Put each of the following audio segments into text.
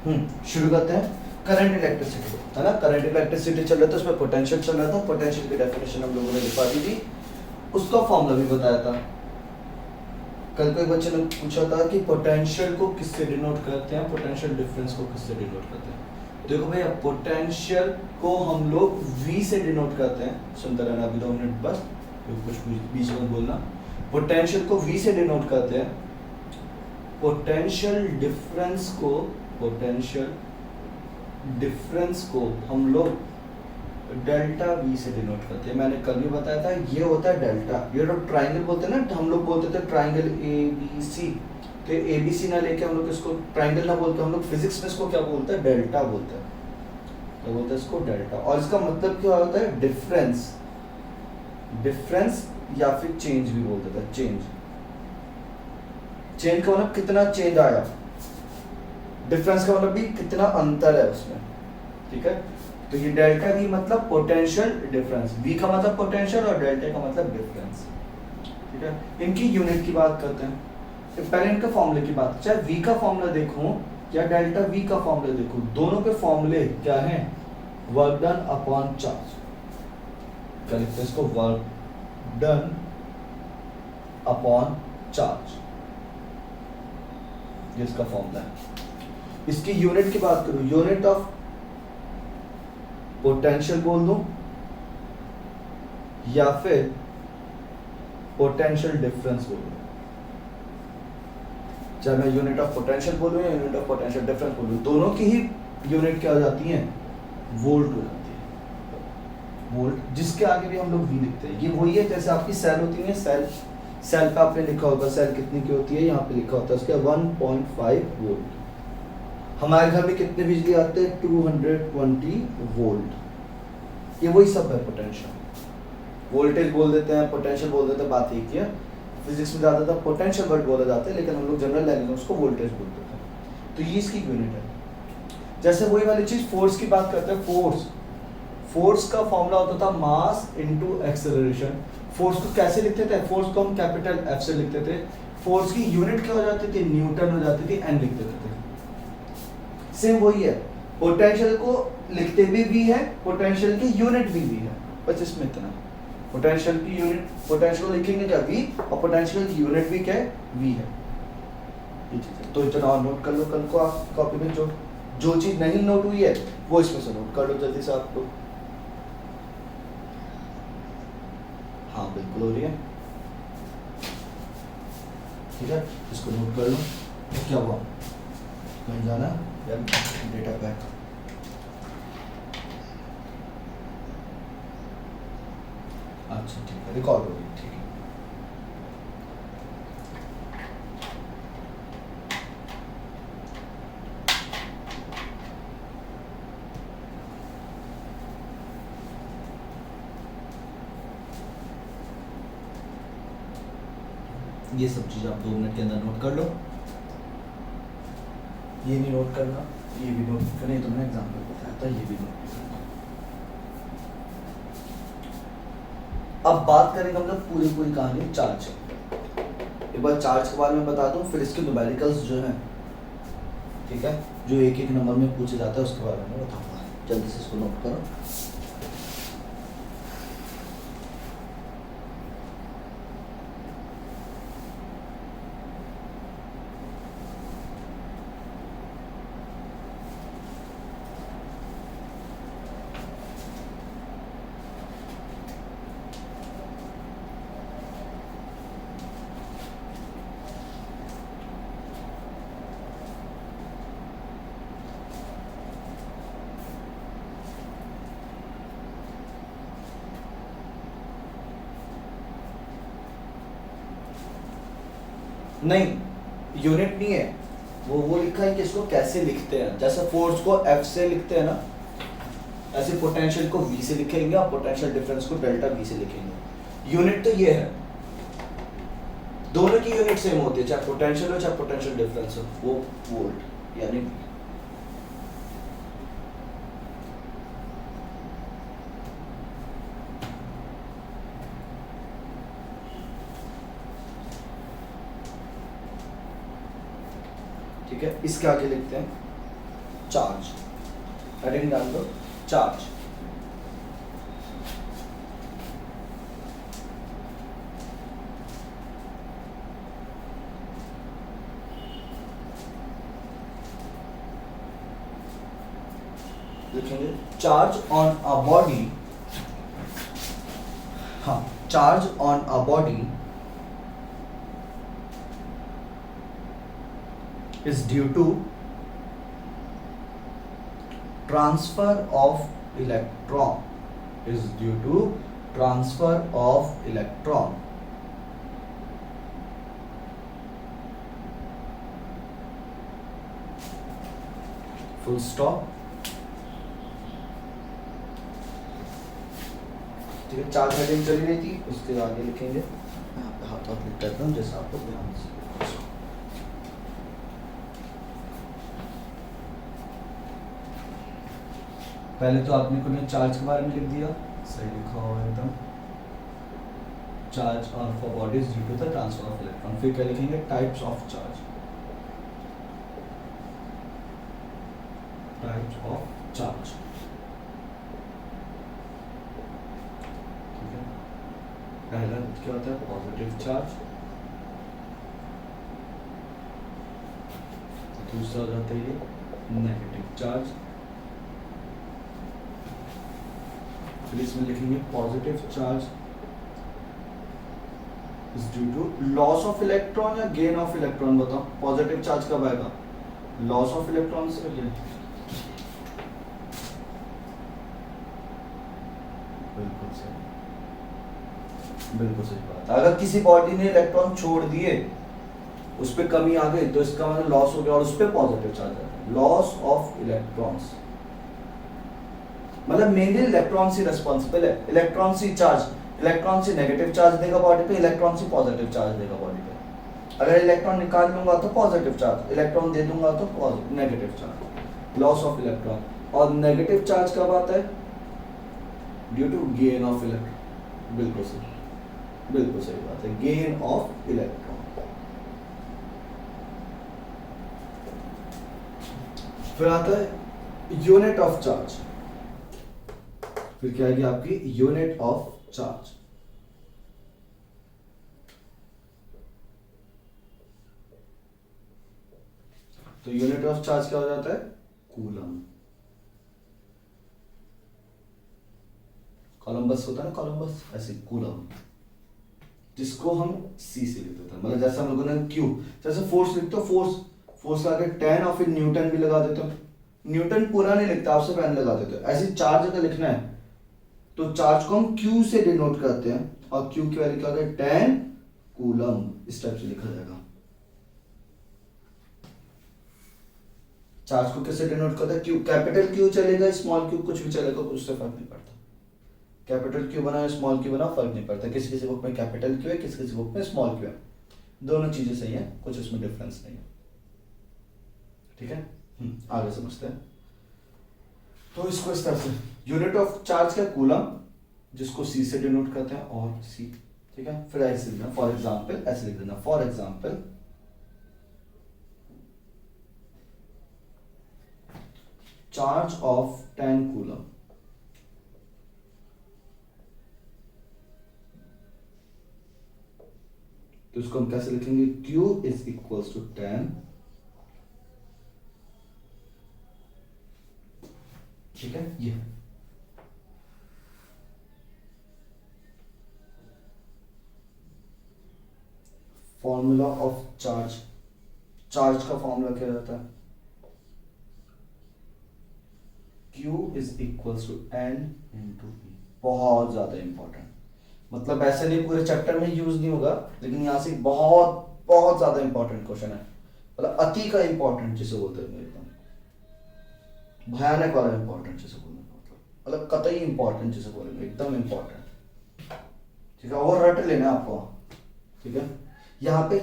शुरू करते हैं। करंट इलेक्ट्रिसिटी है ना, करंट इलेक्ट्रिसिटी चल रहा था, उसमें पोटेंशियल चल रहा था। पोटेंशियल की डेफिनेशन हम लोगों ने लिखवा दी थी, उसका फॉर्मूला भी बताया था। कल कोई बच्चे ने पूछा था कि पोटेंशियल को किससे डिनोट करते हैं, पोटेंशियल डिफरेंस को किससे डिनोट करते हैं। देखो भैया, पोटेंशियल को हम लोग V से डिनोट करते हैं। सुनते रहना अभी 2 मिनट बस, कुछ बीच में बोलना। पोटेंशियल को V से डिनोट करते हैं। पोटेंशियल डिफरेंस को हम लोग डेल्टा V से डिनोट करते हैं। मैंने कल भी बताया था, ये होता है डेल्टा। ये लोग ट्राइंगल बोलते हैं ना, हम लोग बोलते थे ट्राइंगल ABC, तो ABC ना लेके हम लोग इसको ट्राइंगल ना बोलते, हम लोग फिजिक्स में इसको क्या बोलते हैं, डेल्टा बोलते हैं। क्या बोलते हैं इसको, डेल्टा। और इसका मतलब क्या होता है, डिफरेंस या फिर चेंज भी बोलते थे। चेंज का मतलब कितना चेंज आया, डिफरेंस का मतलब भी कितना अंतर है उसमें, ठीक है। तो ये डेल्टा V मतलब पोटेंशियल डिफरेंस, V का मतलब पोटेंशियल और डेल्टा का मतलब डिफरेंस, ठीक है। इनकी यूनिट की बात करते हैं। पहले इनका फॉर्मूले की बात, चाहे V का फॉर्मूला देखूं या डेल्टा V का फॉर्मूला देखूं, दोनों के फॉर्मूले क्या हैं, वर्क डन अपॉन चार्ज। क्या लिखते हैं इसको, वर्क डन अपॉन चार्ज, ये इसका फॉर्मूला है। इसकी यूनिट की बात करूं, यूनिट ऑफ पोटेंशियल बोल दूं या फिर पोटेंशियल डिफरेंस बोलूं, चाहे मैं यूनिट ऑफ पोटेंशियल बोलूं या यूनिट ऑफ पोटेंशियल डिफरेंस बोलूं, दोनों की ही यूनिट क्या हो जाती है, वोल्ट हो जाती है। वोल्ट, जिसके आगे भी हम लोग V लिखते हैं। ये वही है जैसे आपकी सेल होती है, सेल पे आपने लिखा होगा सेल कितनी की होती है, यहाँ पे लिखा होता है उसके 1.5 वोल्ट। हमारे घर में कितने बिजली आते हैं, 220 वोल्ट। ये वही सब है पोटेंशियल। वोल्टेज बोल देते हैं, पोटेंशियल बोल देते हैं, बात एक ही है। फिजिक्स में ज़्यादातर पोटेंशियल वर्ड बोला जाता है, लेकिन हम लोग जनरल लैंग्वेज में उसको वोल्टेज बोलते हैं। तो ये इसकी यूनिट है। जैसे वही वाली चीज़ फोर्स की बात करते हैं, फोर्स का फॉर्मूला होता था मास इनटू एक्सेलरेशन। फोर्स को कैसे लिखते थे, फोर्स को हम कैपिटल F से लिखते थे। फोर्स की यूनिट क्या हो जाती थी, न्यूटन हो जाती थी, N लिख देते थे। सेम वही है, पोटेंशियल को लिखते भी V है, पोटेंशियल की यूनिट भी V है, बस इसमें इतना। पोटेंशियल की यूनिट, पोटेंशियल लिखेंगे क्या, V, और पोटेंशियल की यूनिट भी क्या है, V है। ये चीज़ है, तो इतना और नोट कर लो। कल को आप कॉपी में जो चीज़ नहीं नोट हुई है वो इसमें से नोट कर लो जल्दी से आपको। हाँ बिल्कुल हो रही है, ठीक है, इसको नोट कर लो। तो क्या हुआ, कहीं जाना या डेटा पैक, अच्छा ठीक है, रिकॉर्ड हो गई, ठीक है। ये सब चीज़ आप 2 मिनट के अंदर नोट कर लो। ये नहीं नोट करना, ये भी नोट करना, तुमने एग्जाम्पल बताया था, ये भी नोट करना। अब बात करेंगे हम लोग पूरी कहानी चार्ज। एक बार चार्ज के बारे में बता दूं, फिर इसके न्यूमेरिकल्स जो हैं, ठीक है, जो एक एक नंबर में पूछे जाता है उसके बारे में बताऊंगा। जल्दी से इसको नोट करो। नहीं, यूनिट नहीं है वो लिखा है कि इसको कैसे लिखते हैं। जैसे फोर्स को F से लिखते हैं ना, ऐसे पोटेंशियल को V से लिखेंगे और पोटेंशियल डिफरेंस को डेल्टा V से लिखेंगे। यूनिट तो ये है, दोनों की यूनिट सेम होती है, चाहे पोटेंशियल हो चाहे पोटेंशियल डिफरेंस हो, वो वोल्ट यानी V। ठीक है, इसके आगे लिखते हैं चार्ज, हेडिंग डाल दो चार्ज। लिखेंगे चार्ज ऑन अ बॉडी, हाँ, charge on a body is due to transfer of electron, is due to transfer of electron, full stop। ठीक है, चार हेडिंग चली रही थी, उसके आगे लिखेंगे, मैं यहाँ पे हाथ लिख देता हूँ जैसे आपको ध्यान से। पहले तो आपने को चार्ज के बारे में लिख दिया, सही लिखा हुआ एकदम, charge on for bodies due to the transfer of electron. फिर क्या लिखेंगे, types of charge, types of charge. ठीक है, पहला क्या होता है, पॉजिटिव चार्ज, दूसरा हो जाता है ये नेगेटिव चार्ज। फिर इसमें लिखेंगे positive charge is due to loss of electron या गेन ऑफ इलेक्ट्रॉन। बताओ पॉजिटिव चार्ज कब आएगा, लॉस ऑफ इलेक्ट्रॉन से गेन। बिल्कुल सही, बिल्कुल सही बात। अगर किसी बॉडी ने इलेक्ट्रॉन छोड़ दिए, उस पर कमी आ गई, तो इसका मतलब लॉस हो गया और उस पर पॉजिटिव चार्ज आएगा। लॉस ऑफ इलेक्ट्रॉन्स मतलब मेनली इलेक्ट्रॉन से रिस्पॉन्सिबल है, इलेक्ट्रॉन से चार्ज, इलेक्ट्रॉन से नेगेटिव चार्ज देगा बॉडी पे, इलेक्ट्रॉन से पॉजिटिव चार्ज देगा बॉडी पे। अगर इलेक्ट्रॉन निकाल लूंगा तो पॉजिटिव चार्ज, इलेक्ट्रॉन दे दूंगा तो negative charge, loss of electron. और नेगेटिव चार्ज कब आता है, due to gain of electron. बिल्कुल सही, बिल्कुल सही बात है, गेन ऑफ इलेक्ट्रॉन। फिर आता है यूनिट ऑफ चार्ज। फिर क्या आएगी आपकी यूनिट ऑफ चार्ज। तो यूनिट ऑफ चार्ज क्या हो जाता है, कूलम। कोलंबस होता है ना, कोलंबस, ऐसे कूलम, जिसको हम सी से लिख देते हैं। मतलब जैसे हम लोगों ने क्यू, जैसे फोर्स लिखते हो, फोर्स फोर्स लगा के 10 और फिर न्यूटन भी लगा देते हो। न्यूटन पूरा नहीं लिखता, आप सिर्फ एन लगा देते हो। ऐसे चार्ज अगर लिखना है तो चार्ज को हम क्यू से डिनोट करते हैं, और क्यू की वैल्यू क्या होता है, 10 कूलम। इस टाइप से लिखा जाएगा। चार्ज को किससे डिनोट करते हैं, क्यू। कैपिटल क्यू चलेगा, स्मॉल क्यू, कुछ भी चलेगा, उससे फर्क नहीं पड़ता। कैपिटल क्यू बना स्मॉल क्यू बना, फर्क नहीं पड़ता। किसी किसी बुक में कैपिटल क्यू है, किसी किसी बुक में स्मॉल क्यू है, दोनों चीजें सही है, कुछ उसमें डिफरेंस नहीं है। ठीक है, आगे समझते हैं। तो इसको इस तरह से यूनिट ऑफ चार्ज का कूलम, जिसको सी से डिनोट करते हैं, और सी। ठीक है, फिर ऐसे लिखना, फॉर एग्जांपल ऐसे लिख देना, for example charge of 10 coulomb. तो इसको हम कैसे लिखेंगे, Q इज इक्वल्स टू 10। ठीक है, ये फॉर्मूला ऑफ चार्ज। चार्ज का फॉर्मूला क्या रहता है, Q is equals to N into E। बहुत ज्यादा इंपॉर्टेंट, मतलब ऐसे नहीं पूरे चैप्टर में यूज नहीं होगा, लेकिन यहां से बहुत बहुत ज्यादा इंपॉर्टेंट क्वेश्चन है। मतलब अति का इंपॉर्टेंट जिसे बोलते हैं, एकदम भयानक वाला इंपॉर्टेंट जिसे बोलते हैं, मतलब कतई इंपॉर्टेंट जिसे बोलेंगे, एकदम इंपॉर्टेंट। ठीक है, और रट लेना आपको। ठीक है, यहाँ पे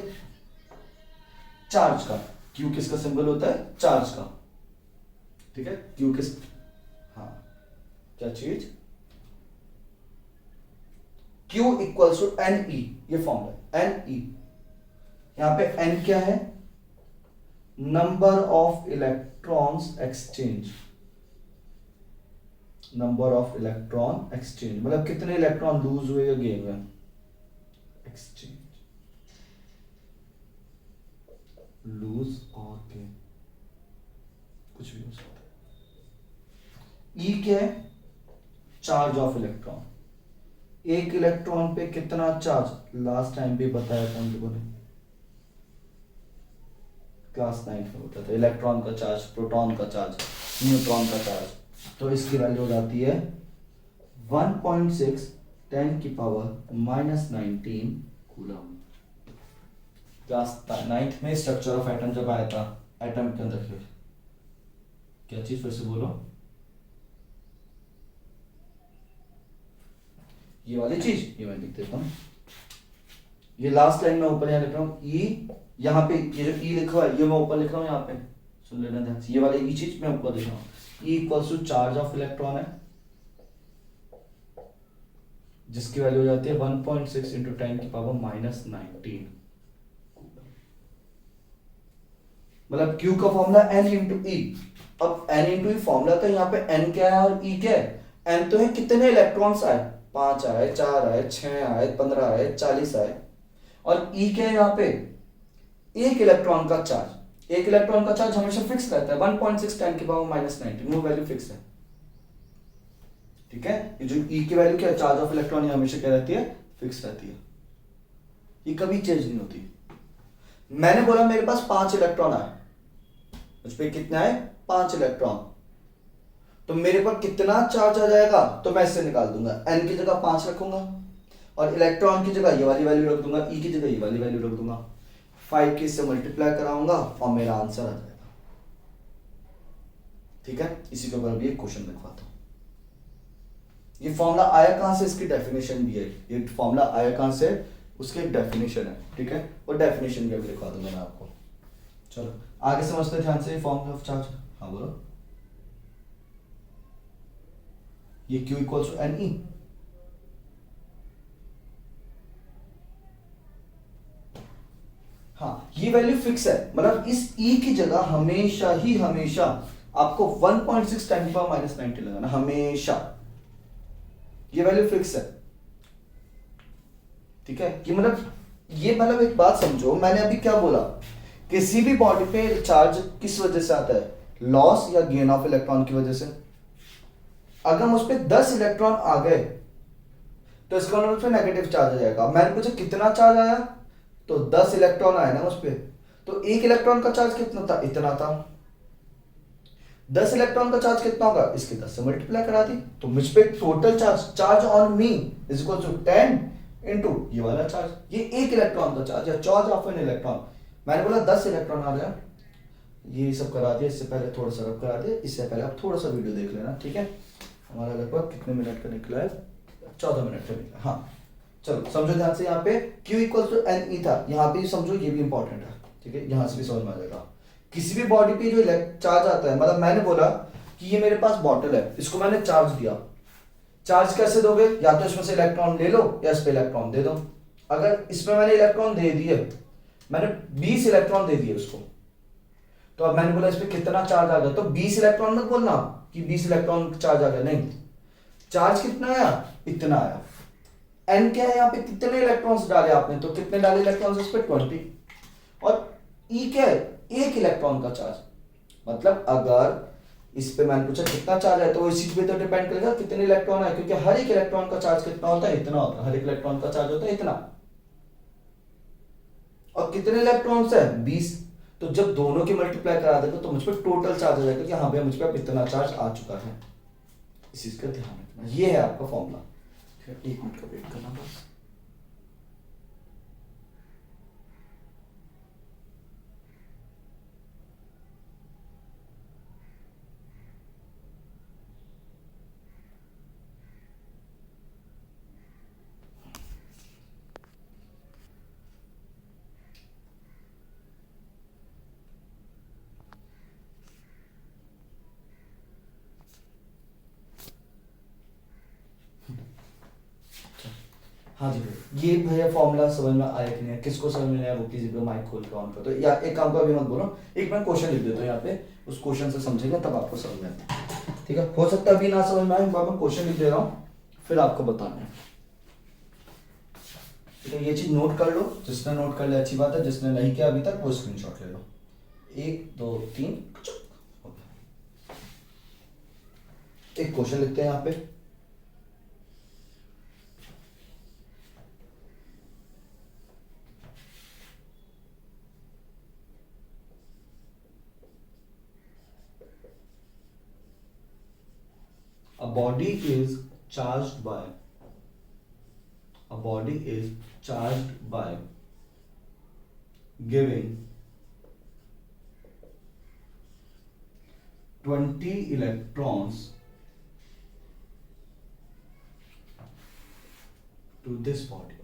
चार्ज का क्यू किसका सिंबल होता है, चार्ज का। ठीक है, क्यू किस, हाँ क्या चीज, Q equals to n e, ये फॉर्मूला एन ई। यहां पे n क्या है, number of electron electrons exchange, number of electron exchange मतलब कितने इलेक्ट्रॉन लूज हुए या गेन हुए, एक्सचेंज, लूज और गेन कुछ भी हो सकता है। ई क्या है, चार्ज ऑफ इलेक्ट्रॉन, एक इलेक्ट्रॉन पे कितना चार्ज, लास्ट टाइम भी बताया था हम लोगों ने, क्लास 9 में होता था, इलेक्ट्रॉन का चार्ज, प्रोटॉन का चार्ज, न्यूट्रॉन का चार्ज, तो इसकी वैल्यू हो जाती है 1.6 10 की पावर -19 कूलम। क्लास 9th में स्ट्रक्चर ऑफ एटम जब आया था, एटम के अंदर क्या चीज, फिर से बोलो, ये वाली चीज, ये मैं लिख देता हूं, ये लास्ट लाइन में ऊपर यहाँ लिख रहा हूँ ई, यहाँ पे ये जो ई लिखा हुआ है ये मैं ऊपर लिख रहा हूँ, यहाँ पे सुन लेना ध्यान से, ये वाली ई चीज मैं ऊपर लिख रहा हूँ, e equals to charge of electron है जिसकी वैल्यू हो जाती है 1.6 इंटू 10 की पावर -19, मतलब Q का फॉर्मूला N इंटू ई। अब N इंटू ई फॉर्मूला था, यहाँ पे N क्या है और E क्या है, N तो है कितने इलेक्ट्रॉन्स आए, 5 आए, 4 आए, 6 आए, 15 आए, 40 आए, और E क्या है यहाँ पे, एक इलेक्ट्रॉन का चार्ज, एक इलेक्ट्रॉन का चार्ज हमेशा फिक्स रहता है 1.6 10 की पावर -19, वो वैल्यू फिक्स है, ठीक है। ये जो E की वैल्यू क्या है, चार्ज ऑफ इलेक्ट्रॉन, ये हमेशा क्या रहती है, फिक्स रहती है, ये कभी चेंज नहीं होती। मैंने बोला मेरे पास 5 इलेक्ट्रॉन आए, उस पर कितने आए, 5 इलेक्ट्रॉन, तो मेरे पर कितना चार्ज आ जाएगा, तो मैं इससे निकाल दूंगा, N की जगह 5 रखूंगा और इलेक्ट्रॉन की जगह ये वाली वैल्यू रख दूंगा, E की जगह ये वाली वैल्यू रख दूंगा, 5 की इससे मल्टीप्लाई कराऊंगा और मेरा आंसर आ जाएगा, ठीक है। इसी के ऊपर भी एक क्वेश्चन लिखवाता हूं। ये फॉर्मूला आया कहां से, इसकी डेफिनेशन भी है, ये फॉर्मूला आया कहां से, उसकी एक डेफिनेशन है, ठीक है, और डेफिनेशन भी लिखवा दूंगा मैं आपको। चलो आगे समझते ध्यान से, फॉर्मूला ऑफ चार्ज, हाँ बोलो, ये Q equals to n e, हाँ ये वैल्यू फिक्स है, मतलब इस E की जगह हमेशा ही हमेशा आपको 1.6 10 की पावर -19 लगाना, हमेशा, ये वैल्यू फिक्स है, ठीक है। कि मतलब ये, मतलब एक बात समझो, मैंने अभी क्या बोला, किसी भी बॉडी पे चार्ज किस वजह से आता है, लॉस या गेन ऑफ इलेक्ट्रॉन की वजह से। अगर उस पर 10 इलेक्ट्रॉन आ गए तो इसका मतलब उस पर नेगेटिव चार्ज आ जाएगा। मैंने पूछा कितना चार्ज आया, तो 10 इलेक्ट्रॉन आए ना उस पर, तो एक इलेक्ट्रॉन का चार्ज कितना था, इतना था, 10 इलेक्ट्रॉन का चार्ज कितना होगा, इसके 10 से मल्टीप्लाई करा दी, तो मुझ पे total charge on me is equal to 10 into ये वाला चार्ज, ये एक इलेक्ट्रॉन का चार्ज या चार्ज ऑफ एन इलेक्ट्रॉन। मैंने बोला 10 इलेक्ट्रॉन आ गया, ये सब करा दिया, इससे पहले थोड़ा सा रब करा दिया, इससे पहले आप थोड़ा सा वीडियो देख लेना, ठीक है। हमारा लगभग कितने मिनट का निकला है, 14 मिनट का निकला, हाँ चलो समझो ध्यान से, यहाँ पे Q equal to n e था, यहाँ पे समझो ये भी इंपॉर्टेंट है, ठीक है, यहाँ से भी समझ में आ जाएगा। किसी भी बॉडी पे जो चार्ज आता है, मतलब मैंने बोला कि ये मेरे पास बॉटल है, इसको मैंने चार्ज दिया, चार्ज कैसे दोगे, या तो इसमें से इलेक्ट्रॉन ले लो या इस पे इलेक्ट्रॉन दे दो। अगर इसमें मैंने इलेक्ट्रॉन दे दिए, मैंने 20 इलेक्ट्रॉन दे दिए उसको, तो अब मैंने बोला इस पे कितना चार्ज आ गया, तो 20 इलेक्ट्रॉन मत बोलना कि 20 इलेक्ट्रॉन चार्ज आ गया, नहीं, चार्ज कितना आया, इतना आया। एन क्या है, यहाँ पे कितने इलेक्ट्रॉन्स डाले आपने, तो कितने डाले इलेक्ट्रॉन्स इस पे 20, और ई क्या है, एक इलेक्ट्रॉन का चार्ज, मतलब अगर इस पे मैंने पूछा कितना चार्ज है, तो वो इस चीज पे तो डिपेंड करेगा कितने इलेक्ट्रॉन है, क्योंकि हर एक इलेक्ट्रॉन का चार्ज कितना होता है, इतना होता है, हर एक इलेक्ट्रॉन का चार्ज होता है इतना, और कितने इलेक्ट्रॉन्स है 20, तो जब दोनों की मल्टीप्लाई करा देगा तो मुझ पर टोटल चार्ज आ जाएगा कि हाँ भैया मुझ पर इतना चार्ज आ चुका है। इस चीज का ध्यान रखना, ये है आपका फॉर्मूला। एक मिनट का वेट करना बस। हाँ जी भैया, ये भैया फॉर्मूला समझ में आया कि नहीं, किसको समझ में नहीं आया वो किसी पे माइक खोल के ऑन कर दो, या एक काम को अभी मत बोलो, एक मैं क्वेश्चन लिख देता हूँ यहाँ पे, उस क्वेश्चन से समझेगा तब आपको समझ में आता है, ठीक है। हो सकता है अभी ना समझ में आए, मैं क्वेश्चन लिख दे रहा हूँ फिर आपको बताना है, ठीक है। ये चीज नोट कर लो, जिसने नोट कर लिया अच्छी बात है, जिसने नहीं किया अभी तक वो स्क्रीनशॉट ले लो। 1 2 3 एक क्वेश्चन लिखते हैं यहाँ पे, a body is charged by a body is charged by giving 20 electrons to this body.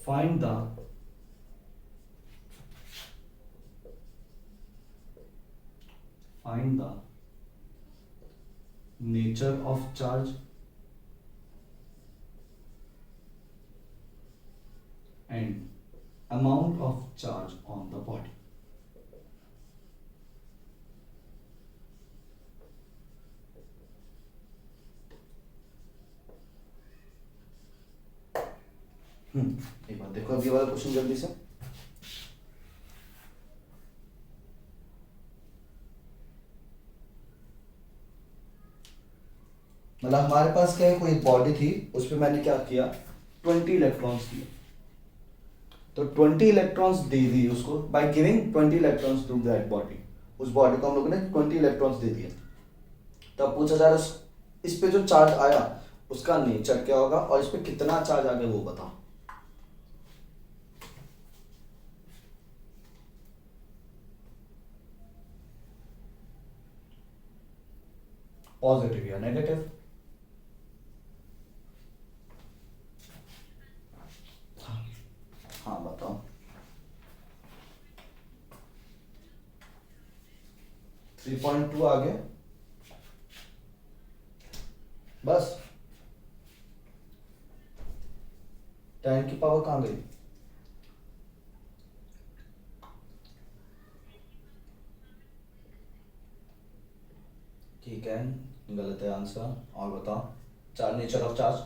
Find the nature of charge and amount of charge on the body. एक बात देखो, अभी वाला क्वेश्चन जल्दी से, मतलब हमारे पास क्या है, कोई बॉडी थी, उस पर मैंने क्या किया, 20 इलेक्ट्रॉन्स दिए, तो 20 इलेक्ट्रॉन्स दे दिए उसको by giving 20 electrons to that body, उस बॉडी को हम लोगों ने 20 इलेक्ट्रॉन्स दे दिए। तब पूछा जा रहा है इस पे जो चार्ज आया उसका नेचर क्या होगा और इस पे कितना चार्ज आ गया वो बताओ। पॉजिटिव या नेगेटिव, हाँ बताओ। 3.2 आ गया, बस 10 की पावर कहाँ गई, ठीक है गलत है आंसर। और बताओ चार्ज, नेचर ऑफ चार्ज,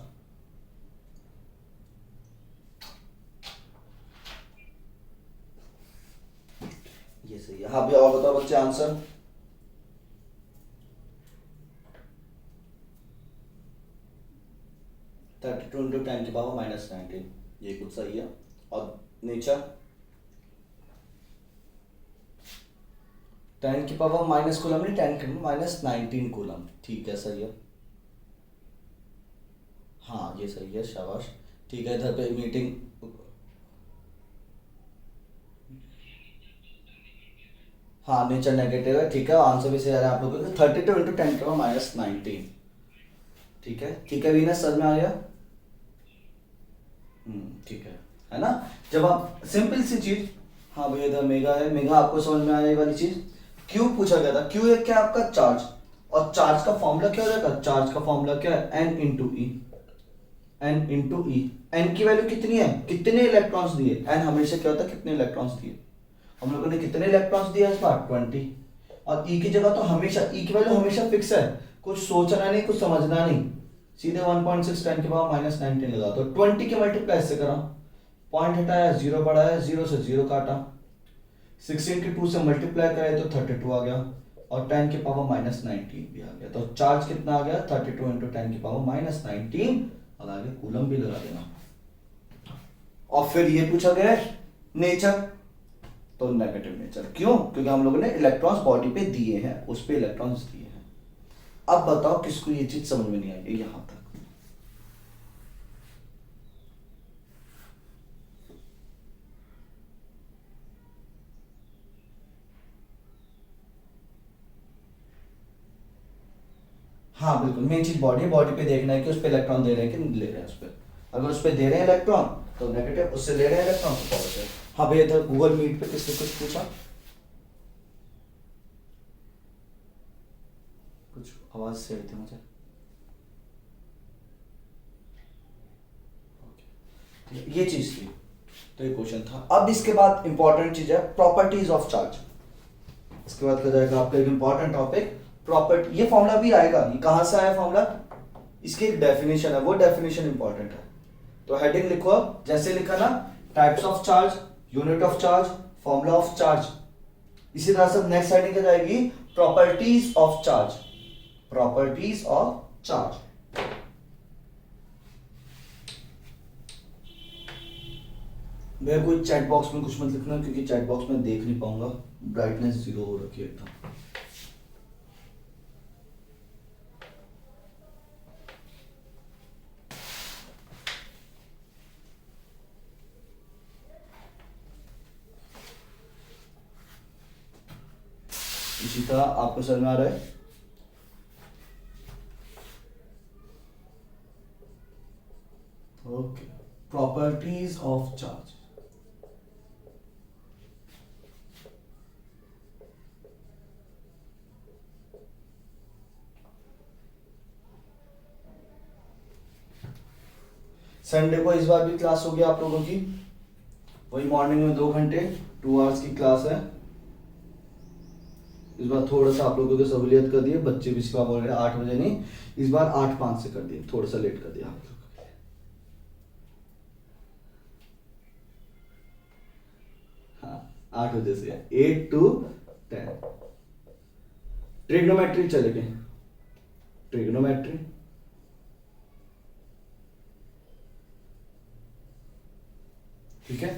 ये सही है। हाँ भैया और बताओ बच्चे आंसर। (32 × 10⁻⁻19), ये कुछ सही है। और नेचर 10 की पावर माइनस कूलम नहीं, 10 की -19 कूलम, ठीक है सही है। हाँ ये सही है, शाबाश, ठीक है। इधर पे मीटिंग, हाँ नेचर नेगेटिव है, ठीक है। आंसर भी सही आ रहा है आप लोगों को, 32 × 10⁻19, ठीक है। ठीक है वीनस, समझ में आ गया, ठीक है ना। जब आप सिंपल सी चीज, हाँ भैया इधर मेगा है, मेगा आपको समझ में आया ये वाली चीज। क्यू पूछा गया था, क्यू एक क्या आपका चार्ज, और चार्ज का फॉर्मूला क्या हो जाएगा, चार्ज का फॉर्मूला क्या है, एन इंटू ई, एन इंटू ई। एन की वैल्यू कितनी है, कितने इलेक्ट्रॉन्स दिए, एन हमेशा क्या होता है कितने इलेक्ट्रॉन्स दिए, हम लोगों ने कितने इलेक्ट्रॉन्स दिया इस बार 20, और ई की जगह तो हमेशा ई की वैल्यू हमेशा फिक्स है, कुछ सोचना नहीं कुछ समझना नहीं, सीधे 1.6 10 की पावर -19 लगा दो। 20 के मल्टीप्लाई से करा, पॉइंट हटाया, जीरो बढ़ाया, जीरो से जीरो काटा, 16 के 2 से मल्टीप्लाई कराए तो 32 आ गया, और 10 की पावर -19 भी आ गया। तो चार्ज कितना आ गया, 32 × 10 की पावर -19, और आगे कूलम भी लगा देना। और फिर ये पूछा गया नेचर, तो नेगेटिव नेचर, क्यों, क्योंकि हम लोगों ने इलेक्ट्रॉन्स बॉडी पे दिए हैं, उस पे इलेक्ट्रॉन्स दिए हैं। अब बताओ किसको ये चीज समझ में नहीं आई यहां तक। हाँ बिल्कुल, मेन चीज बॉडी, बॉडी पे देखना है कि उस पे इलेक्ट्रॉन दे रहे हैं कि नहीं ले रहे हैं उस पे। अगर उस पे दे रहे हैं इलेक्ट्रॉन तो नेगेटिव, उससे ले रहे हैं इलेक्ट्रॉन तो पॉजिटिव। हाँ भैया इधर गूगल मीट पे किसने कुछ पूछा, कुछ आवाज से रही थी मुझे। ये चीज थी, तो ये क्वेश्चन था। अब इसके बाद इंपॉर्टेंट चीज है प्रॉपर्टीज ऑफ चार्ज। इसके बाद क्या जाएगा आपका एक इंपॉर्टेंट टॉपिक प्रॉपर्टी। ये फॉर्मूला भी आएगा, ये कहां से आया फॉर्मूला, इसकी एक डेफिनेशन है, वो डेफिनेशन इंपॉर्टेंट है। तो हेडिंग लिखो अब, जैसे लिखा ना types of charge, unit of charge, formula of charge. इसी तरह से नेक्स्ट हेडिंग क्या जाएगी, properties of charge, properties of charge. मेरे कोई चैट बॉक्स में कुछ मत लिखना, क्योंकि चैट बॉक्स में देख नहीं पाऊंगा, ब्राइटनेस 0 हो रखी है एकदम। इसी तरह आपको समझ में आ रहा है। Okay, properties of charge. Sunday को इस बार भी क्लास होगी आप लोगों की, वही मॉर्निंग में 2 घंटे 2 आवर्स की क्लास है। इस बार थोड़ा सा आप लोगों को सहूलियत कर दिए, बच्चे भी इस बार बोल रहे हैं 8 बजे नहीं, इस बार 8:05 से कर दिए, थोड़ा सा लेट कर दिया आप लोगों को। हाँ 8 बजे से 8 to 10 ट्रिग्नोमेट्री चलेंगे, ट्रिग्नोमेट्री। ठीक है,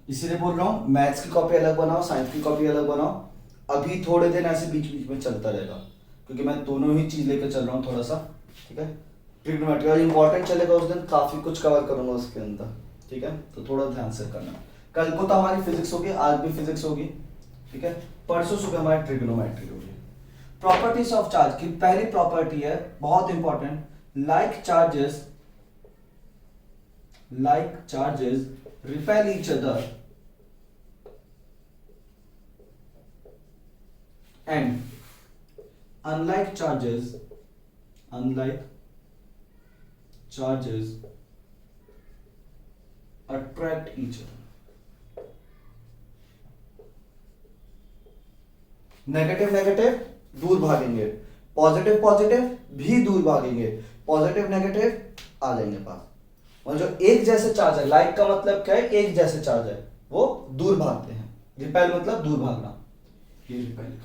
इसीलिए बोल रहा हूं मैथ्स की कॉपी अलग बनाओ, साइंस की कॉपी अलग बनाओ। अभी थोड़े दिन ऐसे बीच बीच में चलता रहेगा, क्योंकि मैं दोनों ही चीज लेकर चल रहा हूँ थोड़ा सा। ठीक है, ट्रिग्नोमेट्री इंपॉर्टेंट चलेगा, उस दिन काफी कुछ कवर करूंगा उसके अंदर। ठीक है, तो थोड़ा ध्यान से करना। कल को तो हमारी फिजिक्स होगी, आज भी फिजिक्स होगी। ठीक है, परसों सुबह हमारी ट्रिग्नोमेट्री होगी। प्रॉपर्टीज ऑफ चार्ज की पहली प्रॉपर्टी है बहुत important, like charges repel each other and unlike charges attract each other। Negative negative दूर भागेंगे, पॉजिटिव पॉजिटिव भी दूर भागेंगे, पॉजिटिव नेगेटिव आ जाएंगे पास। और जो एक जैसे चार्ज है, लाइक का मतलब क्या है, एक जैसे चार्ज है, वो दूर भागते हैं। रिपेल मतलब दूर भागना, ये रिपेल।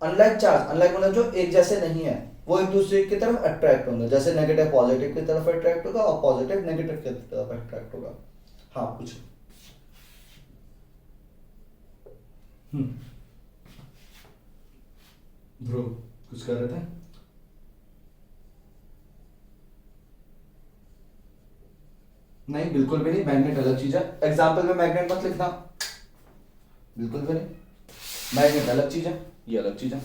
अनलाइक चार्ज, अनलाइक मतलब जो एक जैसे नहीं है, वो एक दूसरे की तरफ अट्रैक्ट होंगे। जैसे नेगेटिव पॉजिटिव की तरफ अट्रैक्ट होगा और पॉजिटिव नेगेटिव की तरफ अट्रैक्ट होगा। हाँ कुछ ध्रुव कुछ कर रहे थे। नहीं बिल्कुल भी नहीं, मैग्नेट अलग चीज है। एग्जाम्पल में मैग्नेट मत लिखना, बिल्कुल भी नहीं। मैग्नेट अलग चीज है, ये अलग चीज है।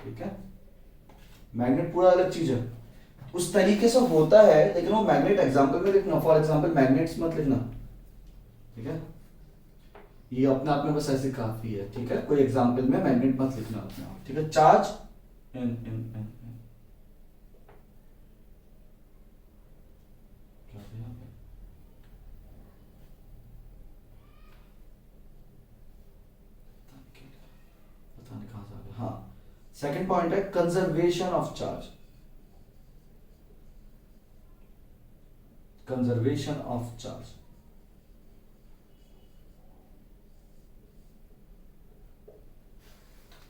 ठीक है, मैग्नेट पूरा अलग चीज है, उस तरीके से होता है, लेकिन वो मैग्नेट एग्जाम्पल में लिखना। फॉर एग्जाम्पल मैग्नेट्स मत लिखना। ठीक है, ये अपने आप में बस ऐसे काफी है। ठीक है, कोई एग्जाम्पल में मैग्नेट मत लिखना अपने आप। ठीक है, चार्ज इन हाँ, सेकंड पॉइंट है conservation of charge. Conservation of charge,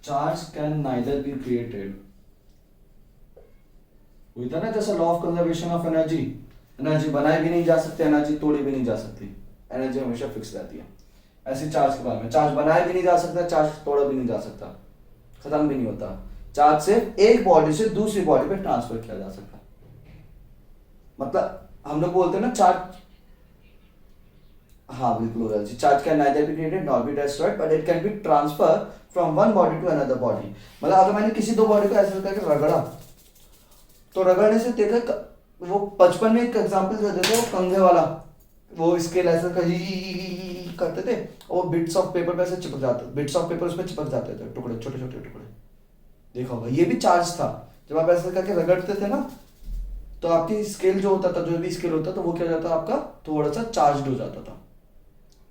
charge can neither be created, वही था ना जैसा law of conservation of energy, energy बनाई भी नहीं जा सकती, एनर्जी तोड़ी भी नहीं जा सकती, एनर्जी हमेशा फिक्स रहती है। ऐसे चार्ज के बारे में, चार्ज बनाया भी नहीं जा सकता, चार्ज तोड़ा भी नहीं जा सकता, खत्म भी नहीं होता। चार्ज से एक बॉडी से दूसरी बॉडी पे ट्रांसफर किया जा सकता है। मतलब हम लोग बोलते हैं ना चार्ज, हाँ बिल्कुल हो रहा है। Charge can neither be created not be destroyed but it can be transfer from one body to another body. मतलब अगर मैंने किसी दो बॉडी को ऐसे करके रगड़ा, तो रगड़ने से देखा, वो बचपन में एक एग्जांपल दे देते, वो कंघे वाला, वो स्केल ऐसे करते थे और बिट्स ऑफ पेपर पे ऐसे चिपक जाते, बिट्स ऑफ पेपर उसमें चिपक जाते थे, टुकड़े छोटे छोटे टुकड़े, देखा होगा, ये भी चार्ज था। जब आप ऐसा करके रगड़ते थे ना, तो आपकी स्केल जो होता था, जो भी स्केल होता था, वो क्या हो जाता आपका थोड़ा सा चार्ज हो जाता था,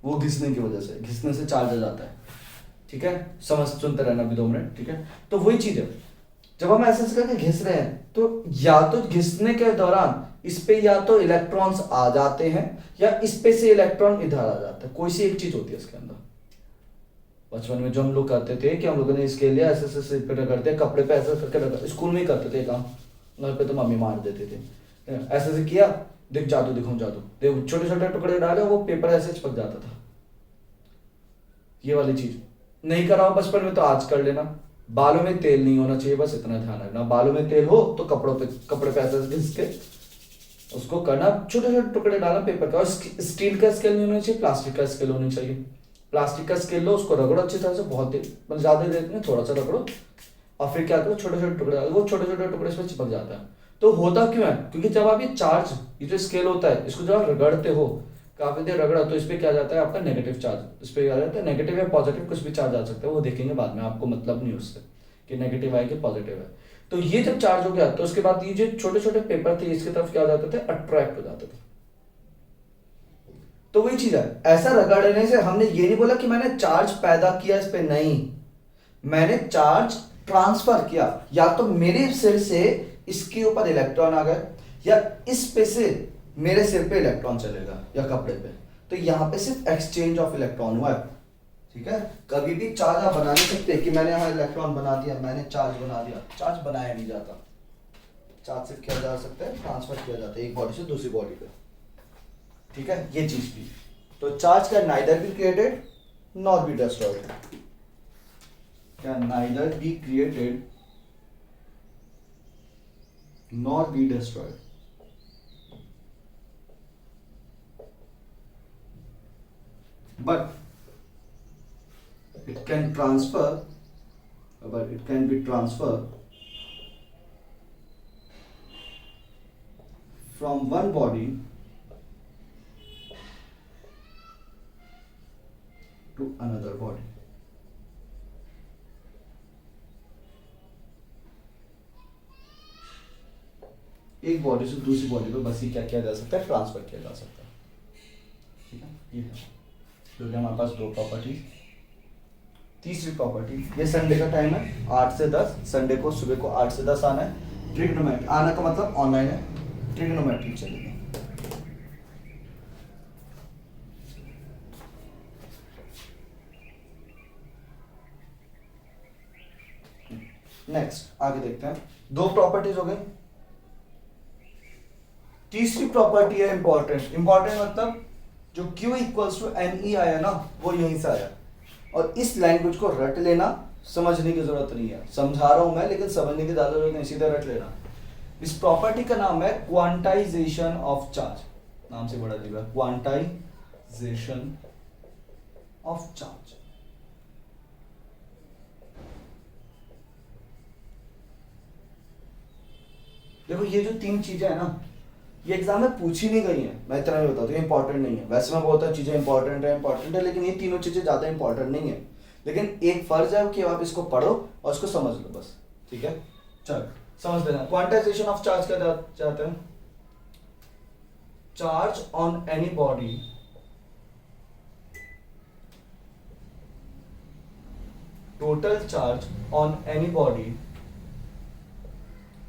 वो घिसने की वजह से, घिसने से चार्ज हो जाता है। ठीक है, समझ सुनते रहना अभी 2 मिनट। ठीक है, तो वही चीज है, जब हम ऐसे करके घिस रहे हैं तो या तो घिसने के दौरान इस पे या तो इलेक्ट्रॉन्स आ जाते हैं या इस पे से इलेक्ट्रॉन इधर आ जाता है, कोई सी एक चीज होती है इसके अंदर। बचपन में जो हम लोग करते थे कि हम लोगों ने इसके लिए ऐसे ऐसे सिर पे रगड़ते, कपड़े पे ऐसे करके रगड़, स्कूल में ही करते थे काम, घर पे तो मम्मी मार देते थे। ऐसे ऐसे किया, देख जादू दिखाऊं जादू, देख छोटे छोटे टुकड़े डाले, वो पेपर ऐसे चिपक जाता था। ये वाली चीज नहीं करा हो बचपन में तो आज कर लेना। बालों में तेल नहीं होना चाहिए, बस इतना ध्यान रखना। बालों में तेल हो तो कपड़े पे ऐसे घिस के उसको करना, छोटे छोटे टुकड़े डालना पेपर का। और स्टील का स्केल नहीं होना चाहिए, प्लास्टिक का स्केल होनी चाहिए। प्लास्टिक का स्केल लो, उसको रगड़ो अच्छी तरह से, बहुत देर मतलब ज्यादा देर में थोड़ा सा रगड़ो, और फिर क्या करो, छोटे छोटे टुकड़े, वो छोटे छोटे टुकड़े इसमें चिपक जाता है। तो होता क्यों है, क्योंकि जब आप ये चार्ज, ये जो स्केल होता है, इसको जब आप रगड़ते हो, काफी देर रगड़ा, तो इस पे क्या जाता है आपका नेगेटिव चार्ज, इस पे क्या जाता है नेगेटिव या पॉजिटिव, कुछ भी चार्ज आ सकता है, वो देखेंगे बाद में, आपको मतलब नहीं उससे कि नेगेटिव है कि पॉजिटिव है। तो ये जब चार्ज हो गया तो उसके बाद ये जो छोटे छोटे पेपर थे इसकी तरफ क्या हो जाते थे, अट्रैक्ट हो जाते थे। तो वही चीज है, ऐसा रगड़ने से हमने ये नहीं बोला कि मैंने चार्ज पैदा किया इस पे, नहीं, मैंने चार्ज ट्रांसफर किया। या तो मेरे सिर से इसके ऊपर इलेक्ट्रॉन आ गए, या इस पे से मेरे सिर पे इलेक्ट्रॉन चलेगा या कपड़े पे। तो यहां पे सिर्फ एक्सचेंज ऑफ इलेक्ट्रॉन हुआ है। ठीक है, कभी भी चार्ज आप बना नहीं सकते कि मैंने यहां इलेक्ट्रॉन बना दिया, मैंने चार्ज बना दिया, चार्ज बनाया नहीं जाता। चार्ज सिर्फ किया जा सकता है, ट्रांसफर किया जाता है एक बॉडी से दूसरी बॉडी पे। ठीक है, ये चीज भी। तो charge can neither be created not be destroyed, can neither be created not be destroyed. But it can transfer, but it can be transferred from one body to another body. एक body से दूसरी body पे बस ये क्या किया जा सकता है, ट्रांसफर किया जा सकता है। ठीक है, ये है जो कि हमारे पास 2 प्रॉपर्टी। तीसरी प्रॉपर्टी, ये संडे का टाइम है 8 से 10, संडे को सुबह को 8 से 10 आना है। ट्रिग्नोमेट्री आना का मतलब ऑनलाइन है, ट्रिग्नोमेट्री चलेगी। नेक्स्ट आगे देखते हैं, 2 प्रॉपर्टीज हो गई। तीसरी प्रॉपर्टी है इंपॉर्टेंट। इंपॉर्टेंट मतलब जो Q इक्वल्स टू NE आया ना, वो यहीं से आया। और इस लैंग्वेज को रट लेना, समझने की जरूरत नहीं है, समझा रहा हूं मैं लेकिन समझने की ज्यादा जरूरत नहीं, सीधा रट लेना। इस प्रॉपर्टी का नाम है क्वांटाइजेशन ऑफ चार्ज, नाम से बड़ा दिया, क्वांटाइजेशन ऑफ चार्ज। देखो ये जो 3 चीजें है ना, ये एग्जाम में पूछी नहीं गई हैं, मैं इतना नहीं बताता, ये इंपॉर्टेंट नहीं है। वैसे मैं बोलता हूँ चीजें इंपॉर्टेंट है, लेकिन ये तीनों चीजें ज्यादा इंपॉर्टेंट नहीं है। लेकिन एक फर्ज है कि आप इसको पढ़ो और इसको समझ लो बस। ठीक है, चल समझ लेना। क्वांटाइजेशन ऑफ चार्ज क्या चाहते हैं, charge on any body total charge on any body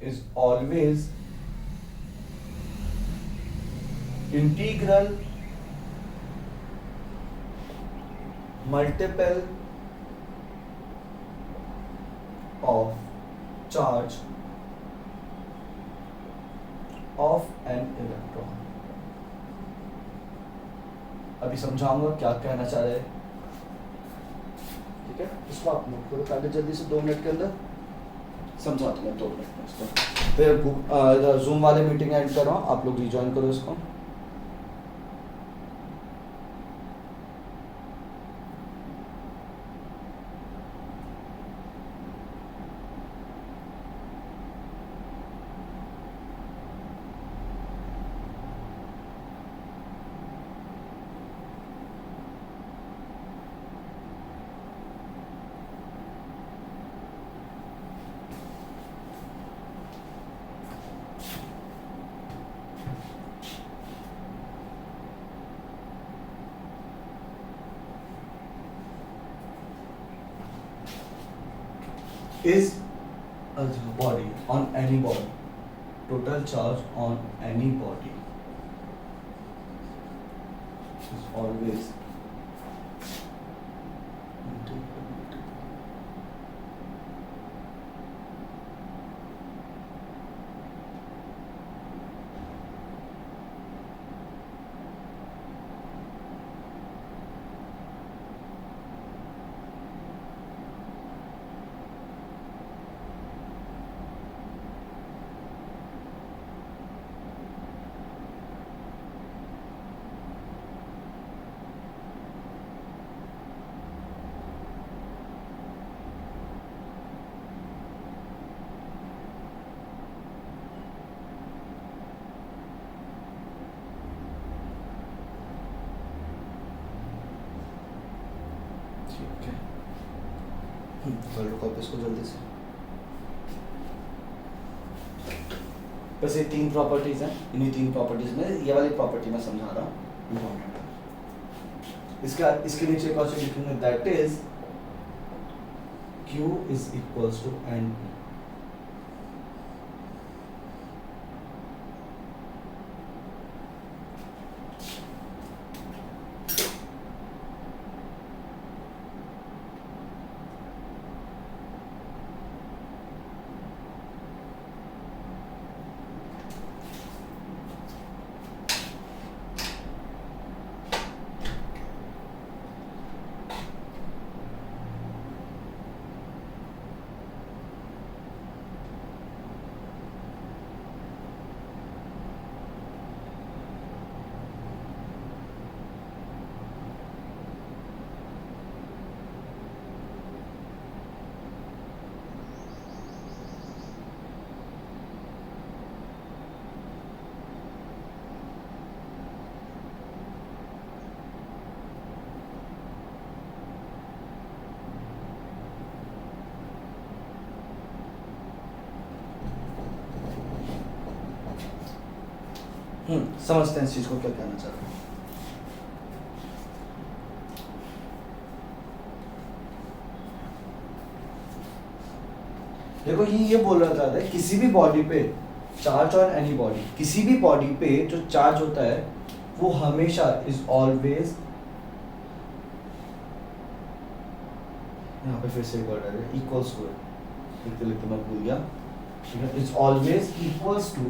is always integral multiple of charge of an electron। अभी समझाऊंगा क्या कहना चाह रहे हैं। ठीक है, इसको आप नोट करो पहले जल्दी से 2 मिनट के अंदर, समझाता हूँ 2 मिनट में इसको। फिर जूम वाले मीटिंग एंड कर रहा हूँ, आप लोग रिज्वाइन करो इसको। is a body on any body, total charge on any body is always ठीक है। वर्ल्ड कप इसको जल्दी से, बस ये तीन प्रॉपर्टीज हैं, इन्हीं तीन प्रॉपर्टीज में ये वाली प्रॉपर्टी मैं समझा रहा हूँ, इम्पोर्टेंट है। इसके नीचे एक क्वेश्चन लिखेंगे, that is Q is equals to N। समझते हैं इस चीज को क्या कहना चाह रहे हैं। देखो ये बोल रहा था किसी भी बॉडी पे चार्ज ऑन एनी बॉडी, किसी भी बॉडी पे जो चार्ज होता है वो हमेशा इज ऑलवेज, यहाँ पे फिर से एक वर्ड है इक्वल्स टू, लिखते लिखते मैं भूल गया, is always equals to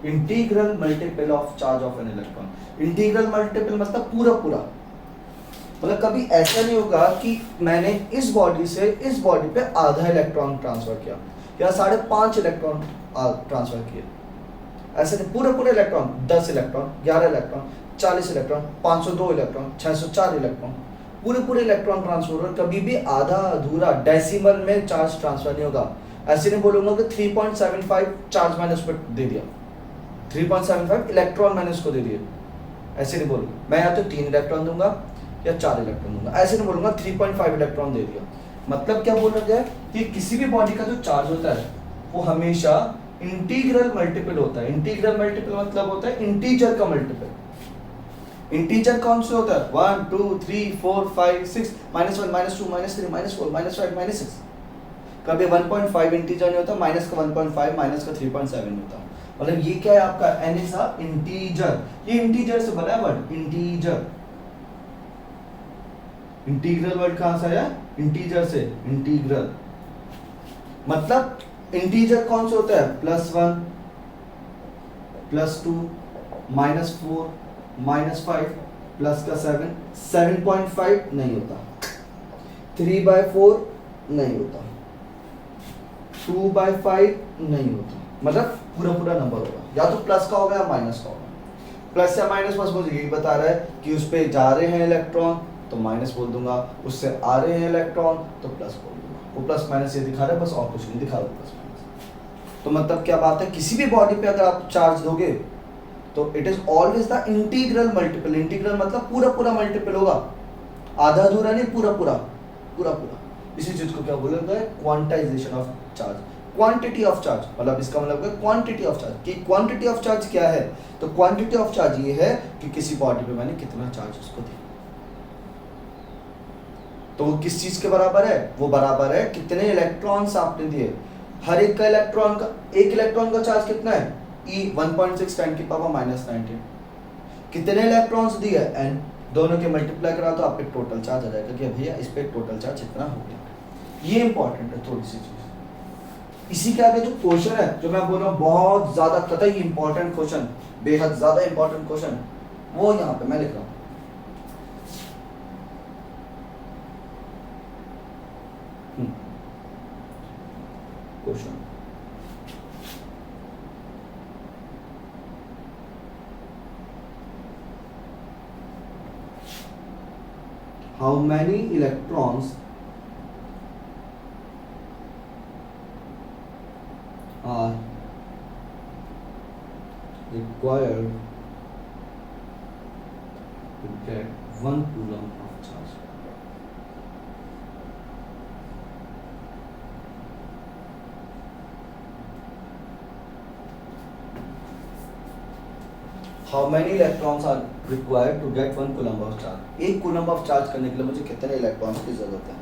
integral multiple of charge of n electron. Integral multiple मतलब पूरा पूरा, मतलब कभी ऐसा नहीं होगा कि मैंने इस बॉडी से इस बॉडी पे आधा इलेक्ट्रॉन ट्रांसफर किया या 5.5 इलेक्ट्रॉन ट्रांसफर किए, ऐसे नहीं, पूरे पूरे electron 10 electron 11 electron 40 electron 502 electron 604 electron, पूरे पूरे इलेक्ट्रॉन ट्रांसफर हो, कभी भी आधा अधूरा डेसिमल में चार्ज ट्रांसफर नहीं होगा। ऐसे नहीं बोलूंगा कि 3.75 चार्ज मैंने उस पर दे दिया, 3.75 इलेक्ट्रॉन मैंने उसको दे दिए, ऐसे नहीं बोलूंगा। मैं या तो 3 इलेक्ट्रॉन दूंगा या 4 इलेक्ट्रॉन दूंगा, ऐसे नहीं बोलूंगा 3.5 इलेक्ट्रॉन दे दिया। मतलब क्या बोला गया कि किसी भी बॉडी का जो चार्ज होता है वो हमेशा इंटीग्रल मल्टीपल होता है। इंटीग्रल मल्टीपल मतलब होता है इंटीजर का मल्टीपल। इंटीजर कौन से होता है? 1 2 3 4 5 6 -1 -2 -3 -4 -5 -6। कभी 1.5 इंटीजर नहीं होता, माइनस का 1.5 माइनस का 3.7 नहीं होता। मतलब ये क्या है आपका n इज अ इंटीजर, ये इंटीजर से बना है वर्ड इंटीजर। इंटीग्रल वर्ड कहां से आया? इंटीजर से। इंटीग्रल मतलब इंटीजर कौन से होता है? +1 +2 -4 -5 प्लस का 7 7.5 नहीं होता, 3/4 नहीं होता, 2/5 नहीं होता। मतलब पूरा पूरा नंबर होगा, या तो प्लस का होगा या माइनस का होगा। प्लस या माइनस बस मुझे यही बता रहा है कि उस पे जा रहे हैं इलेक्ट्रॉन तो माइनस बोल दूंगा, उससे आ रहे हैं इलेक्ट्रॉन तो प्लस बोल दूंगा। वो प्लस माइनस ये दिखा रहा है, बस और कुछ नहीं दिखा रहा प्लस माइनस। तो मतलब क्या बात है, किसी भी बॉडी पे अगर आप चार्ज दोगे तो it is always the integral multiple. Integral मतलब पूरा पूरा मल्टीपल होगा, आधा अधूरा नहीं, पूरा पूरा पूरा पूरा। इसी चीज को क्या बोला जाता है? Quantization of charge, quantity of charge. मतलब इसका मतलब है क्वांटिटी ऑफ चार्ज। कि क्वांटिटी ऑफ चार्ज क्या है? तो क्वांटिटी ऑफ चार्ज ये है कि किसी बॉडी पे मैंने कितना चार्ज उसको दिया। तो वो किस चीज के बराबर है, वो बराबर है कितने इलेक्ट्रॉन्स आपने दिए, हर एक का इलेक्ट्रॉन का, एक इलेक्ट्रॉन का चार्ज कितना है, E 1.6 10 की पावर -19, कितने इलेक्ट्रॉन्स दिए n, दोनों के मल्टीप्लाई करा तो आपके टोटल चार्ज आ जाएगा कि भैया इस पे टोटल चार्ज इतना हो गया। ये इंपॉर्टेंट है थोड़ी सी चीज। इसी के आगे जो क्वेश्चन है जो मैं बोल रहा हूँ बहुत ज्यादा कतई इंपॉर्टेंट क्वेश्चन, बेहद ज्यादा इंपॉर्टेंट क्वेश्चन, वो यहाँ पे मैं लिख रहा हूँ। Question how many electrons are required to get 1 coulomb of charge? How many electrons are required to get 1 coulomb of charge? 1 coulomb of charge करने के लिए मुझे कितने इलेक्ट्रॉन्स की जरूरत है?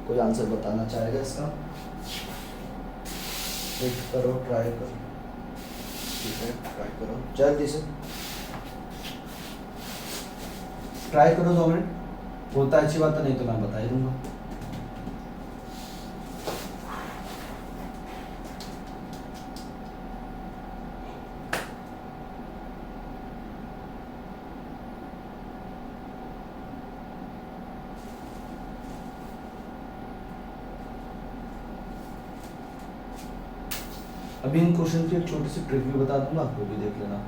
कोई आंसर बताना चाहेगा इसका? वेट करो, ट्राई करो, ठीक है, ट्राई करो जल्दी से, ट्राई करो 2 मिनट, होता है अच्छी बात है, नहीं तो मैं बता ही दूंगा। अभी इन क्वेश्चन की एक छोटी सी ट्रिक भी बता दूंगा, आपको भी देख लेना।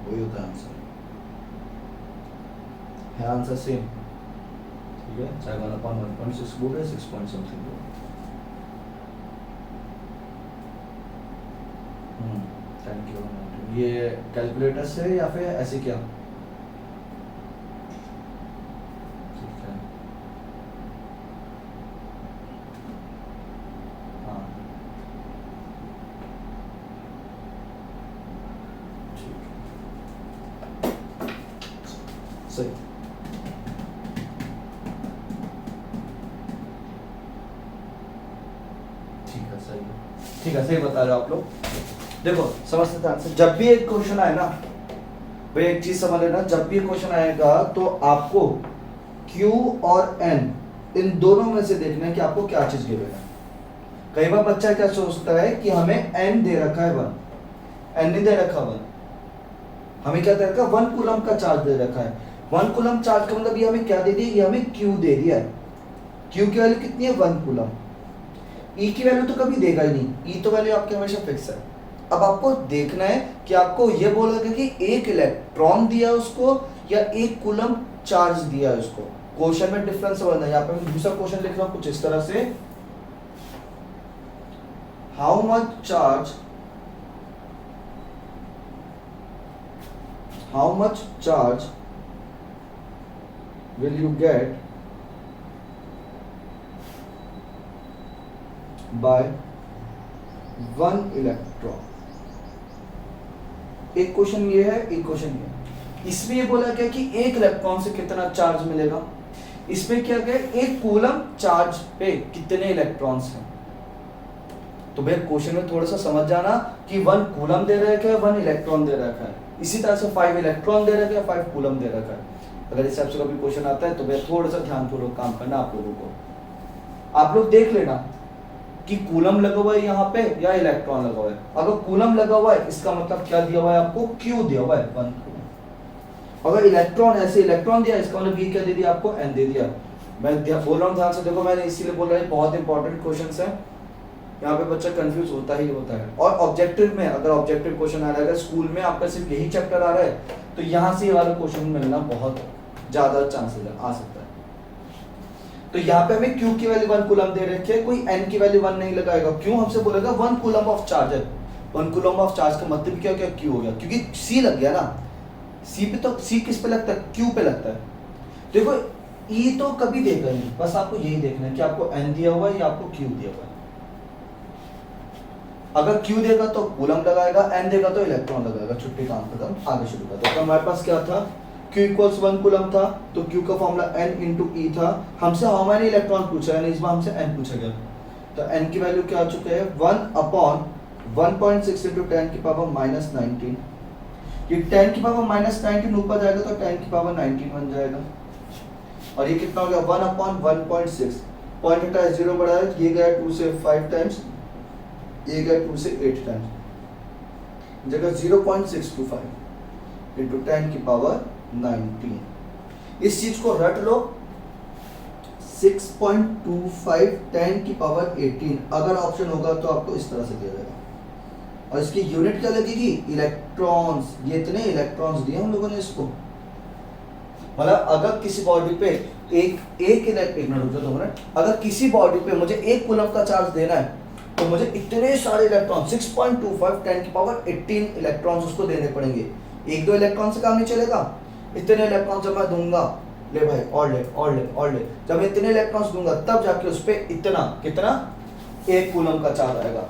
वही होता है आंसर, है आंसर सेम, ठीक है, चाहे 1/1.6 बोल रहे 6 पॉइंट समथिंग बोल, थैंक यू। ये कैलकुलेटर से या फिर ऐसे क्या, ठीक है, हाँ सही, ठीक है, सही बता रहे हो आप लोग। देखो समझते ध्यान से, जब भी एक क्वेश्चन आए ना भाई, एक चीज समझ लेना, जब भी क्वेश्चन आएगा तो आपको Q और N इन दोनों में से देखना है कि आपको क्या चीज गिवन है। कई बार बच्चा क्या सोचता है कि हमें N दे रखा है 1, N नहीं दे रखा 1, हमें क्या दे रखा है 1 कूलम का चार्ज दे रखा है। 1 कूलम चार्ज का मतलब ये हमें क्या दे दिया, ये हमें Q दे दिया है। Q की वैल्यू कितनी है 1 कूलम, E की वैल्यू तो कभी देगा ही नहीं, E तो वैल्यू आपकी हमेशा फिक्स है। अब आपको देखना है कि आपको ये बोला गया कि 1 इलेक्ट्रॉन दिया उसको या 1 कूलम चार्ज दिया है उसको। क्वेश्चन में डिफरेंस समझना है। यहाँ पे मैं दूसरा क्वेश्चन लिख रहा हूँ कुछ इस तरह से, how much charge will you get by 1 electron. एक क्वेश्चन ये है, एक क्वेश्चन ये है। इसमें ये बोला गया कि 1 इलेक्ट्रॉन से कितना चार्ज मिलेगा, इसमें क्या गया 1 कूलम चार्ज पे कितने इलेक्ट्रॉन्स हैं। तो भैया क्वेश्चन में थोड़ा सा समझ जाना कि 1 कूलम दे रखा है, 1 इलेक्ट्रॉन दे रखा है, इसी तरह से 5 इलेक्ट्रॉन दे रखा है, 5 कूलम दे रखा है। अगर इस टाइप से कभी क्वेश्चन आता है तो भैया थोड़ा सा ध्यानपूर्वक काम करना आप लोगों को। आप लोग देख लेना कि कूलम लगा हुआ है यहाँ पे या इलेक्ट्रॉन लगा हुआ है। अगर कूलम लगा हुआ है इसका मतलब क्या दिया हुआ है आपको, Q दिया हुआ है 1 कूलम। अगर इलेक्ट्रॉन ऐसे इलेक्ट्रॉन दिया इसका मतलब ये क्या दे दिया आपको, N दे दिया। बोल रहा हूँ ध्यान से देखो, मैंने इसीलिए बोल रहा है बहुत इंपॉर्टेंट क्वेश्चन है, यहाँ पे बच्चा कंफ्यूज होता ही होता है। और ऑब्जेक्टिव में अगर ऑब्जेक्टिव क्वेश्चन आ रहा है, अगर स्कूल में आपका सिर्फ यही चैप्टर आ रहा है तो यहाँ से ये वाला क्वेश्चन मिलना बहुत ज्यादा चांसेस आ सकता है। तो यहाँ पे हमें Q की वैल्यू 1 कूलम दे रखी है, कोई N की वैल्यू 1 नहीं लगाएगा। क्यों? हमसे बोलेगा 1 कूलम ऑफ चार्ज है। 1 कूलम ऑफ चार्ज का मतलब क्या क्या Q हो गया, क्योंकि C लग गया ना। C पे तो C किस पे लगता है? Q पे लगता है। देखो E तो कभी देगा नहीं, बस आपको यही देखना है कि आपको N दिया हुआ है या आपको Q दिया हुआ है। अगर Q देगा तो कूलम लगाएगा, N देगा तो इलेक्ट्रॉन लगाएगा। छुट्टी काम खत्म, आगे शुरू करते हैं। तो हमारे पास क्या था? Q इक्वल्स 1 कूलम था, तो Q का फॉर्मूला N इंटू E था। हमसे हाउ मैनी इलेक्ट्रॉन पूछा है, इस बार हमसे N पूछा गया। तो N की वैल्यू क्या आ चुका है? 1 अपॉन 1.6 इंटू 10 की पावर माइनस 19। ये 10 की पावर माइनस 19 ऊपर जाएगा तो 10 की पावर 19 बन जाएगा। और ये कितना हो गया? 1 अपॉन 1.6, पॉइंट हटाया 0 बढ़ाया, ये गया 2 से 5 टाइम्स, ये गया 2 से 8 टाइम्स, जगह 0.625 इंटू 10 की पावर 19। इस चीज को रट लो, 6.25 10 की पावर 18। अगर ऑप्शन होगा तो आपको इस तरह से दिया जाएगा। और इसकी यूनिट क्या लगेगी? इलेक्ट्रॉन्स। ये इतने इलेक्ट्रॉन्स दिए हम लोगों ने इसको। मतलब अगर किसी बॉडी पे एक मिनट रुक जाओ 2 मिनट। अगर किसी बॉडी पे मुझे 1 कूलम का चार्ज देना है तो मुझे इतने सारे इलेक्ट्रॉन 6.25 10 की पावर 18 इलेक्ट्रॉन्स उसको देने पड़ेंगे। 1-2 इलेक्ट्रॉन से काम नहीं चलेगा। इतने इलेक्ट्रॉन जब मैं दूंगा, ले भाई और ले और ले और ले, जब मैं इतने इलेक्ट्रॉन्स दूंगा तब जाके उस पे इतना कितना 1 कूलम का चार्ज आएगा।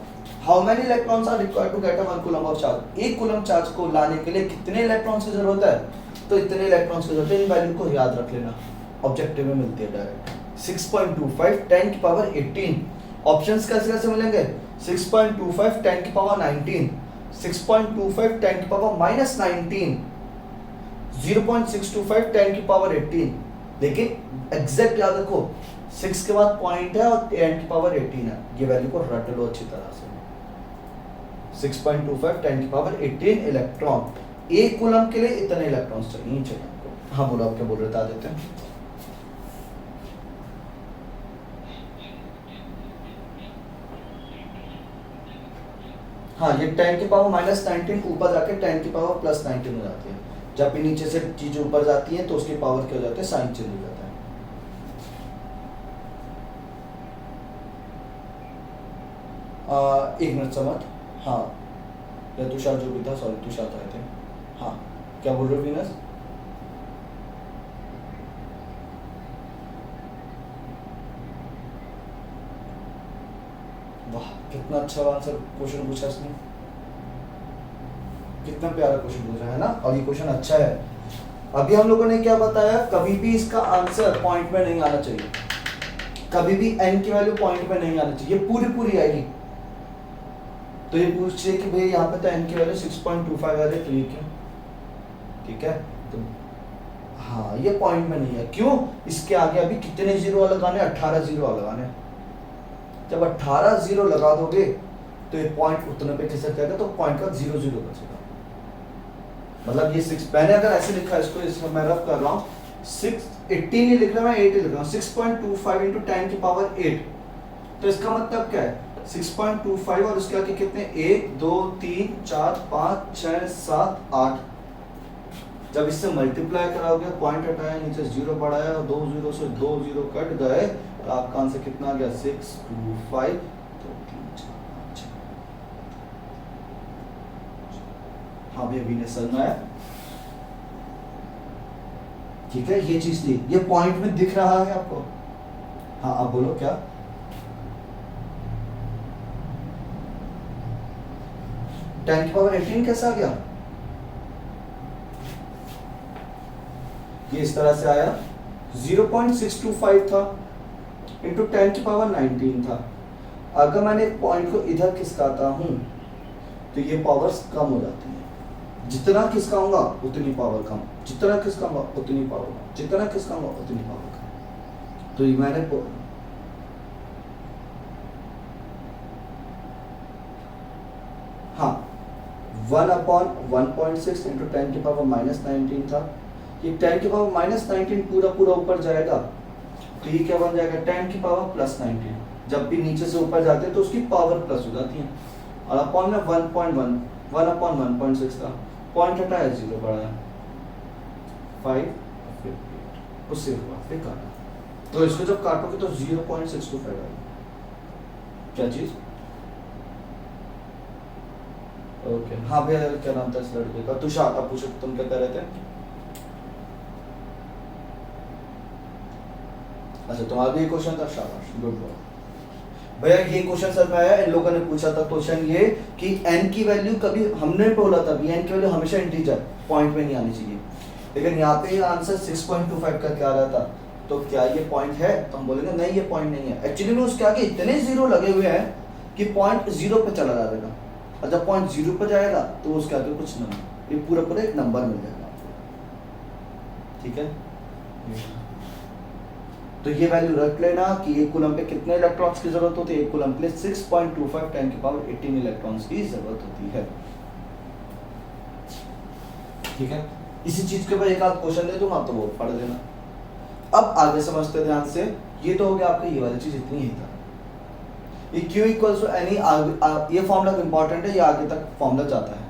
How many electrons are required to get a 1 coulomb of charge? 1 coulomb charge को लाने के लिए कितने इलेक्ट्रॉन्स की जरूरत है? तो इतने इलेक्ट्रॉन्स की जरूरत है। इन वैल्यू को याद रख लेना, ऑब्जेक्टिव में मिलती है डायरेक्ट। 6.25 10 की पावर 18। ऑप्शंस कैसे कैसे मिलेंगे? 6.25 10 की पावर 19, 6.25 10 की पावर माइनस 19, 0.625 10 की पावर 18। लेकिन एग्जैक्ट याद रखो, 6 के बाद पॉइंट है और 10 की पावर 18 है। ये वैल्यू को रट लो अच्छी तरह से। 6.25 10 की पावर 18 इलेक्ट्रॉन। 1 कूलम के लिए इतने इलेक्ट्रॉन्स चाहिए आपको। हाँ बोलो, आप क्या बोल रहे थे? आ देते हैं। हाँ, ये 10 की पावर माइनस 19 ऊपर जाके 10 की पावर प्लस 19 हो जाती है। जब भी नीचे से चीज ऊपर जाती है तो उसकी पावर क्या हो जाता है? साइन चेंज हो जाता है। एक मिनट समझ। हाँ, या तुषार जो भी था, सॉरी तुषार आए थे। हाँ, क्या बोल रहे हो वीनस? वाह, कितना अच्छा आंसर क्वेश्चन पूछा इसने। कितना प्यारा क्वेश्चन पूछा है ना। और ये क्वेश्चन अच्छा है। अभी हम लोगों ने क्या बताया? कभी भी इसका आंसर पॉइंट में नहीं आना चाहिए। कभी भी n की वैल्यू पॉइंट में नहीं आना चाहिए, पूरी आएगी। तो ये पूछिए कि भाई यहाँ पे तो n की वैल्यू 6.25 आ रही है, तो ये क्यों? ठीक है, तो हाँ ये पॉइंट में नहीं है। क्यों? इसके आगे अभी कितने जीरो लगाने? 18 जीरो लगाने। जब 18 जीरो लगा दोगे तो ये पॉइंट उतने पे खिसक जाएगा, तो पॉइंट का 0 0 बचेगा। मतलब ये 6, मैंने अगर ऐसे लिखा है इसको, इसको मैं रफ कर रहा हूँ, 18 ही लिख रहा हूँ, मैं 8 ही लिख रहा हूँ। 6.25 इंटू 10 की पावर 8, तो इसका मतलब क्या है? 6.25 और उसके आगे कितने? 1 2 3 4 5 6 7 8। जब इससे मल्टीप्लाई कराओगे, पॉइंट हटाया, नीचे 0 बढ़ाया, 2 0 से 2 0 कट गए, तो आपका आंसर कितना आ गया? 625। हाँ भैया, अभी समझ में आया? ठीक है, ये चीज थी, ये पॉइंट में दिख रहा है आपको? हाँ, आप बोलो क्या? टेन की पावर 18 कैसा आ गया? ये इस तरह से आया, 0.625 था इंटू 10 की पावर 19 था। अगर मैंने पॉइंट को इधर खिसकाता हूं तो ये पावर्स कम हो जाती है। जितना खिसकाऊंगा उतनी पावर कम, जितना खिसकाऊंगा उतनी पावर कम, जितना खिसकाऊंगा उतनी पावर कम। तो ये मैंने हाँ 1/1.6 इंटू 10 की पावर माइनस 19 था। ये 10 की पावर माइनस 19 पूरा ऊपर जाएगा तो ये क्या बन जाएगा 10 की पावर प्लस 19। जब भी नीचे से ऊपर जाते हैं तो उसकी पावर प्लस हो जाती है। और अपॉन में 1.1 1 अपॉन 1.6 था, पॉइंट हटाया 0 बढ़ाया 5 उससे हुआ फिर काटा। तो इसको जब काटोगे तो 0.625 आएगा। क्या चीज? ओके हाँ भैया क्या नाम था इस लड़के का? तुषार। आप पूछो तुम क्या कह रहे थे? अच्छा तुम्हारा भी क्वेश्चन था, शाबाश गुड बॉय भैया। ये क्वेश्चन सर में आया, इन लोगों ने पूछा था क्वेश्चन ये कि n की वैल्यू कभी हमने बोला था n की वैल्यू हमेशा इंटीजर पॉइंट में नहीं आनी चाहिए, लेकिन यहाँ पे आंसर 6.25 का क्या आ रहा था, तो क्या ये पॉइंट है? तो हम बोलेंगे नहीं ये पॉइंट नहीं है। एक्चुअली में उसके आगे इतने जीरो लगे हुए हैं कि पॉइंट 0 पे चला जाएगा, और जब पॉइंट 0 पे जाएगा तो उसके आगे कुछ नंबर, ये पूरा पूरा एक नंबर मिल जाएगा आपको। ठीक है, तो ये वैल्यू रख लेना कि एक कूलम पे कितने इलेक्ट्रॉन्स की जरूरत होती है। एक कूलम पे 6.25 10 की पावर 18 इलेक्ट्रॉन्स की जरूरत होती है। ठीक है, इसी चीज के ऊपर एक आध क्वेश्चन दे दूंगा तो वो पढ़ लेना। अब आगे समझते ध्यान से। ये तो हो गया आपका ये वाली चीज, इतनी ही था। ये Q इक्वल्स टू एनी, ये फॉर्मूला इंपॉर्टेंट है, ये आगे तक फॉर्मूला जाता है।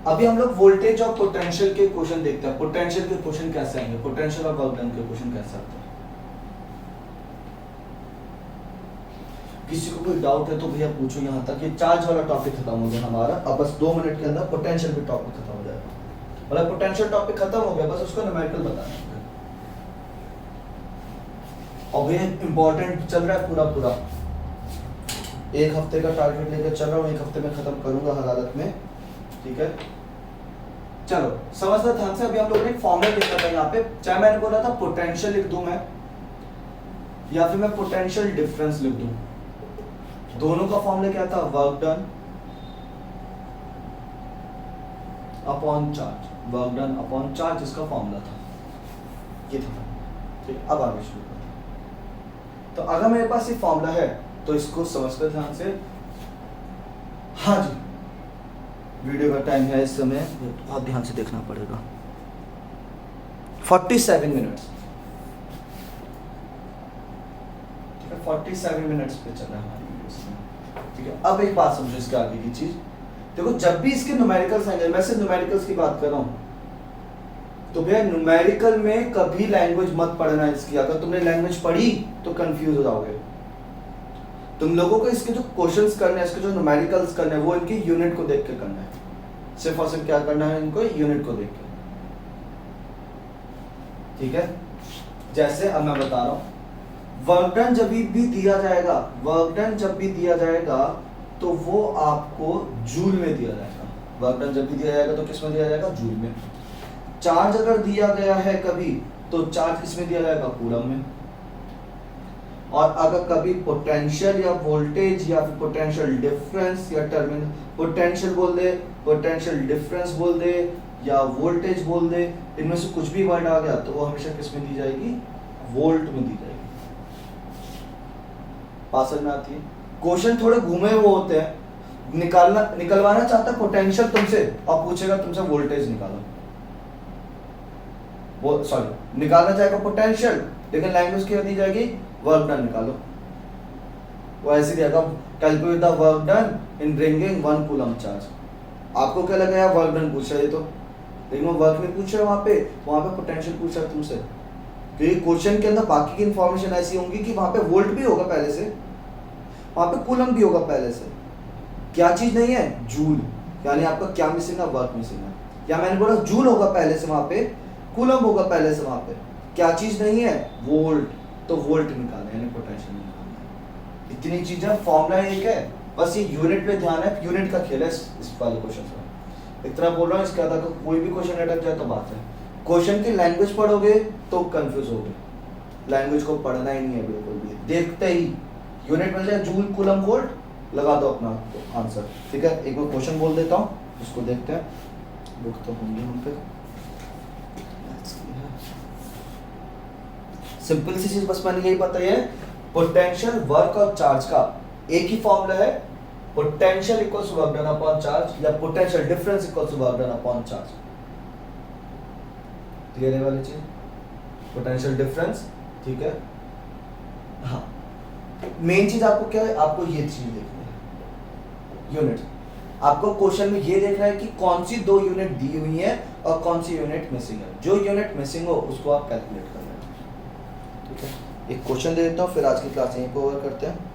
अभी हम लोग वोल्टेज और पोटेंशियल के क्वेश्चन देखते हैं। पोटेंशियल के क्वेश्चन कैसे आएंगे, पोटेंशियल और वर्क डन के क्वेश्चन कैसे आते हैं। किसी को कोई डाउट है तो भैया पूछो। यहाँ तक ये चार्ज वाला टॉपिक खत्म हो गया हमारा। अब बस 2 मिनट के अंदर पोटेंशियल भी टॉपिक खत्म हो जाएगा। मतलब पोटेंशियल टॉपिक खत्म हो गया, बस उसको न्यूमेरिकल बताना है। और भैया इंपॉर्टेंट चल रहा है पूरा 1 हफ्ते का टारगेट लेकर चल रहा हूँ, 1 हफ्ते में खत्म करूंगा हर हालत में। ठीक है, चलो समझना ध्यान से। अभी हम लोगों ने एक फॉर्मूला देखा था यहाँ पे, चाहे मैंने बोला था पोटेंशियल लिख दूं मैं, या फिर मैं पोटेंशियल डिफरेंस लिख दूं। दोनों का फॉर्मूला क्या था? Work done upon charge, work done upon charge इसका फॉर्मूला था, ये था। ठीक, अब आगे शुरू करते हैं। तो अगर मेरे पास ये फॉर्मूला है तो इसको समझकर ध्यान से। हाँ जी, वीडियो का टाइम है इस समय, बहुत ध्यान से देखना पड़ेगा। 47 मिनट्स। ठीक है, 47 मिनट्स पे चल रहा है हमारी वीडियो इसमें। ठीक है, अब एक बात समझो इसके आगे की चीज। देखो जब भी इसके न्यूमेरिकल्स आएंगे, मैं सिर्फ न्यूमेरिकल्स की बात कर रहा हूं, तो भैया न्यूमेरिकल में कभी लैंग्वेज मत पढ़ना इसकी। अगर तुमने लैंग्वेज पढ़ी तो कंफ्यूज हो जाओगे। तुम लोगों को इसके जो क्वेश्चंस करने हैं, इसके जो न्यूमेरिकल्स करने हैं, वो इनके यूनिट को देख के करना है। सिर्फ और सिर्फ क्या करना है इनको? यूनिट को देख के। ठीक है, जैसे अब मैं बता रहा हूं, वर्क डन जब भी दिया जाएगा, वर्क डन जब भी दिया जाएगा तो वो आपको जूल में दिया जाएगा। वर्क डन जब भी दिया जाएगा तो किस में दिया जाएगा? जूल में। चार्ज अगर दिया गया है कभी तो चार्ज किस में दिया जाएगा? कूलम में। और अगर कभी पोटेंशियल या वोल्टेज या फिर पोटेंशियल डिफरेंस या टर्मिनल, पोटेंशियल बोल दे, पोटेंशियल डिफरेंस बोल दे, या वोल्टेज बोल दे, इनमें से कुछ भी वर्ड आ गया तो वो हमेशा किस में दी जाएगी? वोल्ट में दी जाएगी। बात समझ में आती है? क्वेश्चन थोड़े घूमे हुए होते हैं, निकलवाना चाहता है पोटेंशियल तुमसे और पूछेगा तुमसे वोल्टेज निकालो, वो सॉरी निकालना चाहेगा पोटेंशियल, लेकिन लैंग्वेज क्या दी जाएगी? वर्क डन निकालो। वो ऐसे दिया, calculate the work done in bringing 1 coulomb charge. आपको क्या लगा यार वर्क डन पूछ रहा है तो, लेकिन वो वर्क नहीं पूछ रहा है, वहां पे पोटेंशियल पूछ रहा है तुमसे। क्योंकि क्वेश्चन के अंदर बाकी की इंफॉर्मेशन ऐसी होंगी कि वहां पे वोल्ट भी होगा पहले से, वहां पे कूलम भी होगा पहले से। क्या चीज नहीं है? जूल। यानी आपका क्या मिसिंग है? वर्क मिसिंग है। या मैंने बोला जूल होगा पहले से वहां पे, कूलम होगा पहले से वहां पे, क्या चीज नहीं है? वोल्ट। तो वोल्ट निकालना है, यानी पोटेंशियल निकालना है। इतनी चीजें, फॉर्मूला एक है, बस ये यूनिट पे ध्यान है, यूनिट का खेल है इस वाले क्वेश्चन में। इतना बोल रहा हूँ, इसके बाद कोई भी क्वेश्चन अटक जाए तो बात है। क्वेश्चन की लैंग्वेज पढ़ोगे तो कंफ्यूज होगे, लैंग्वेज को पढ़ना ही नहीं है बिल्कुल भी। देखते ही यूनिट मिल जाए, जूल कूलम वोल्ट, लगा दो अपना आंसर। ठीक है, एक बार क्वेश्चन बोल देता हूँ, उसको देखते हैं। बुक तो होंगे हम पे। सिंपल सी चीज बस मैंने यही बताई है, पोटेंशियल, वर्क और चार्ज का एक ही फॉर्मूला है, potential equals to work done upon charge, या potential difference equals to work done upon charge. Clear है वाली चीज? पोटेंशियल डिफरेंस, ठीक है, हाँ, मेन चीज आपको क्या है, आपको ये चीज देखनी है, यूनिट। आपको क्वेश्चन में ये देखना है कि कौन सी 2 यूनिट दी हुई है और कौन सी यूनिट मिसिंग है। जो यूनिट मिसिंग हो उसको आप कैलकुलेट कर लेना। ठीक है, एक क्वेश्चन दे देता हूँ, फिर आज की क्लास यहीं पर ओवर करते हैं।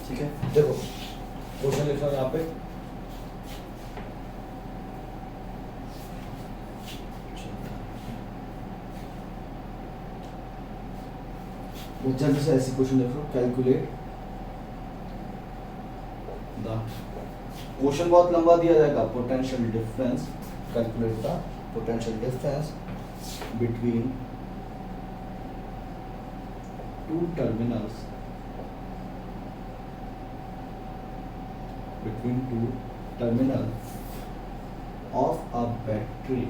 ठीक है, देखो क्वेश्चन लिखा है यहाँ पे। जल्दी से ऐसी क्वेश्चन लिख लो, कैलकुलेट द, क्वेश्चन बहुत लंबा दिया जाएगा, potential difference, calculate the potential difference between 2 terminals, between 2 terminals of a battery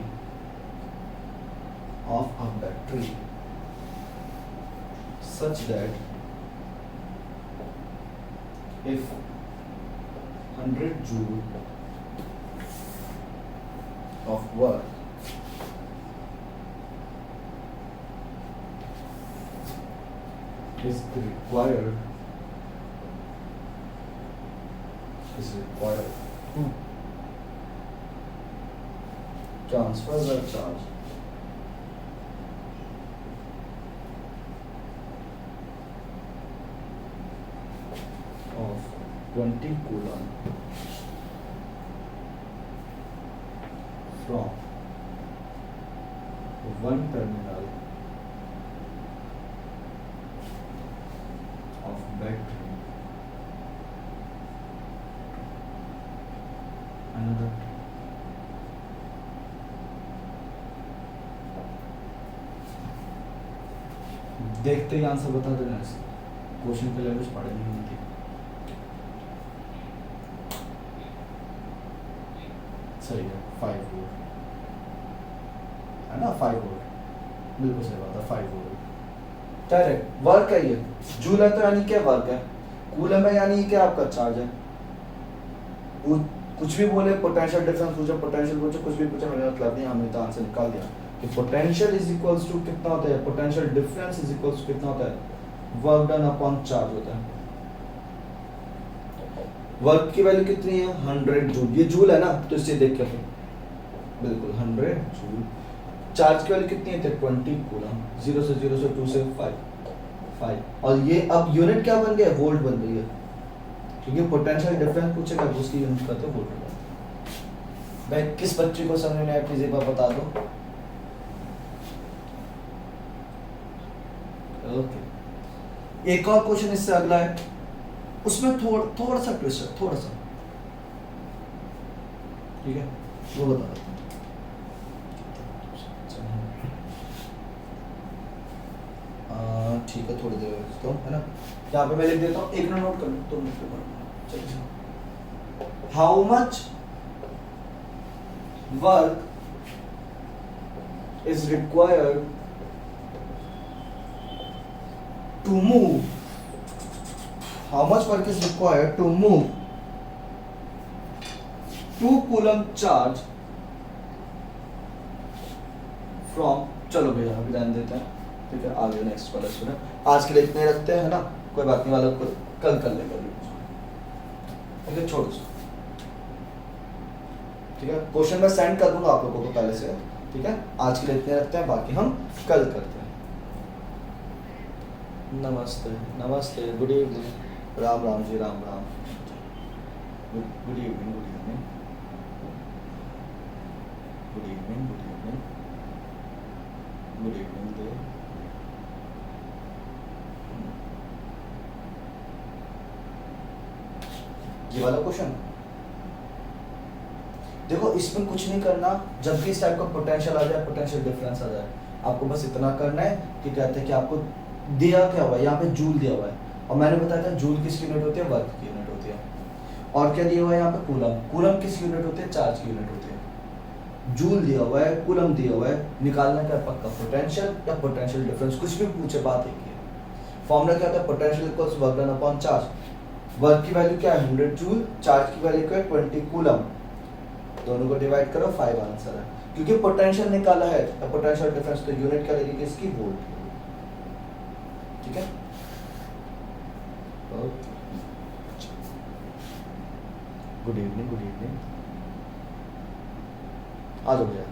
such that if 100 joule of work is required to transfer the charge of 20 coulomb from one terminal of battery another देखते ही answer बता देना। Question की language पढ़े नहीं होती। सही है, 5 volt है ना, 5 वोल्ट बिल्कुल सही बात है, 5 वोल्ट डायरेक्ट। वर्क है ये, जूल है तो यानी क्या वर्क है, कूलम है यानी क्या आपका चार्ज है। कुछ भी बोले, पोटेंशियल डिफरेंस पूछे, पोटेंशियल पूछे, कुछ भी पूछे, मैंने मतलब नहीं, हमने तो आंसर निकाल दिया कि पोटेंशियल इज इक्वल्स टू कितना होता है, potential difference is equals to कितना होता है, वर्क डन अपॉन चार्ज होता है। वर्क की वैल्यू कितनी है, 100 जूल, ये जूल है ना, तो इससे देख के बिल्कुल 100 जूल। चार्ज की वैल्यू कितनी है, 20 कूलम, 0 से 0 से 2 से 5, और ये अब यूनिट क्या बन गया, वोल्ट बन गई है, क्योंकि पोटेंशियल डिफरेंस पूछेगा उसकी यूनिट करते वोल्ट। भाई किस बच्चे को समझ में आया, प्लीज एक बार बता दो। ओके, एक और क्वेश्चन इससे अगला है, उसमें थोड़ा सा ट्विस्ट है, थोड़ा सा, ठीक है, वो बता दो। ठीक है, थोड़ी देर तो है ना, यहाँ पे मैं लिख देता हूँ, एक मिनट नोट कर लो, 2 मिनट के बाद। How much work is required to move, how much work is required to move 2 coulomb charge from, चलो भैया अभी ध्यान देते हैं, ठीक है, आगे नेक्स्ट वाला स्टूडेंट। आज के लिए इतने रखते हैं ना, कोई बात नहीं, वाला को कल कर लेगा, ठीक है, छोड़ दो, ठीक है। क्वेश्चन मैं सेंड कर दूंगा आप लोगों को पहले से, ठीक है, आज के लिए इतने रखते हैं, बाकी हम कल करते हैं। नमस्ते नमस्ते, good evening, Ram Ram ji, Ram Ram, good evening, good evening, good evening, good evening, good evening दे। ये वाला क्वेश्चन देखो, इसमें कुछ नहीं करना, जब भी इस टाइप का पोटेंशियल आ जाए, पोटेंशियल डिफरेंस आ जाए, आपको बस इतना करना है कि कहते हैं कि आपको दिया क्या हुआ है, यहाँ पे जूल दिया हुआ है, और मैंने बताया था जूल किसकी यूनिट होती है, वर्क की यूनिट होती है, और क्या दिया हुआ है यहाँ पे, कूलम, कूलम किसकी यूनिट होती है, चार्ज की यूनिट होती है, जूल दिया हुआ है, कूलम दिया हुआ है, निकालना क्या पक्का, पोटेंशियल या पोटेंशियल डिफरेंस, कुछ भी पूछे बात एक ही है। फॉर्मूला क्या होता है, potential equals work done upon charge, work की वैल्यू क्या है 100 जूल, चार्ज की वैल्यू क्या है 20 कूलम, दोनों को डिवाइड करो 5 आंसर है, क्योंकि पोटेंशियल निकाला है, तो पोटेंशियल डिफरेंस तो यूनिट क्या लगेगी इसकी, वोल्ट, ठीक है। गुड इवनिंग, गुड इवनिंग, आ जाओ भैया।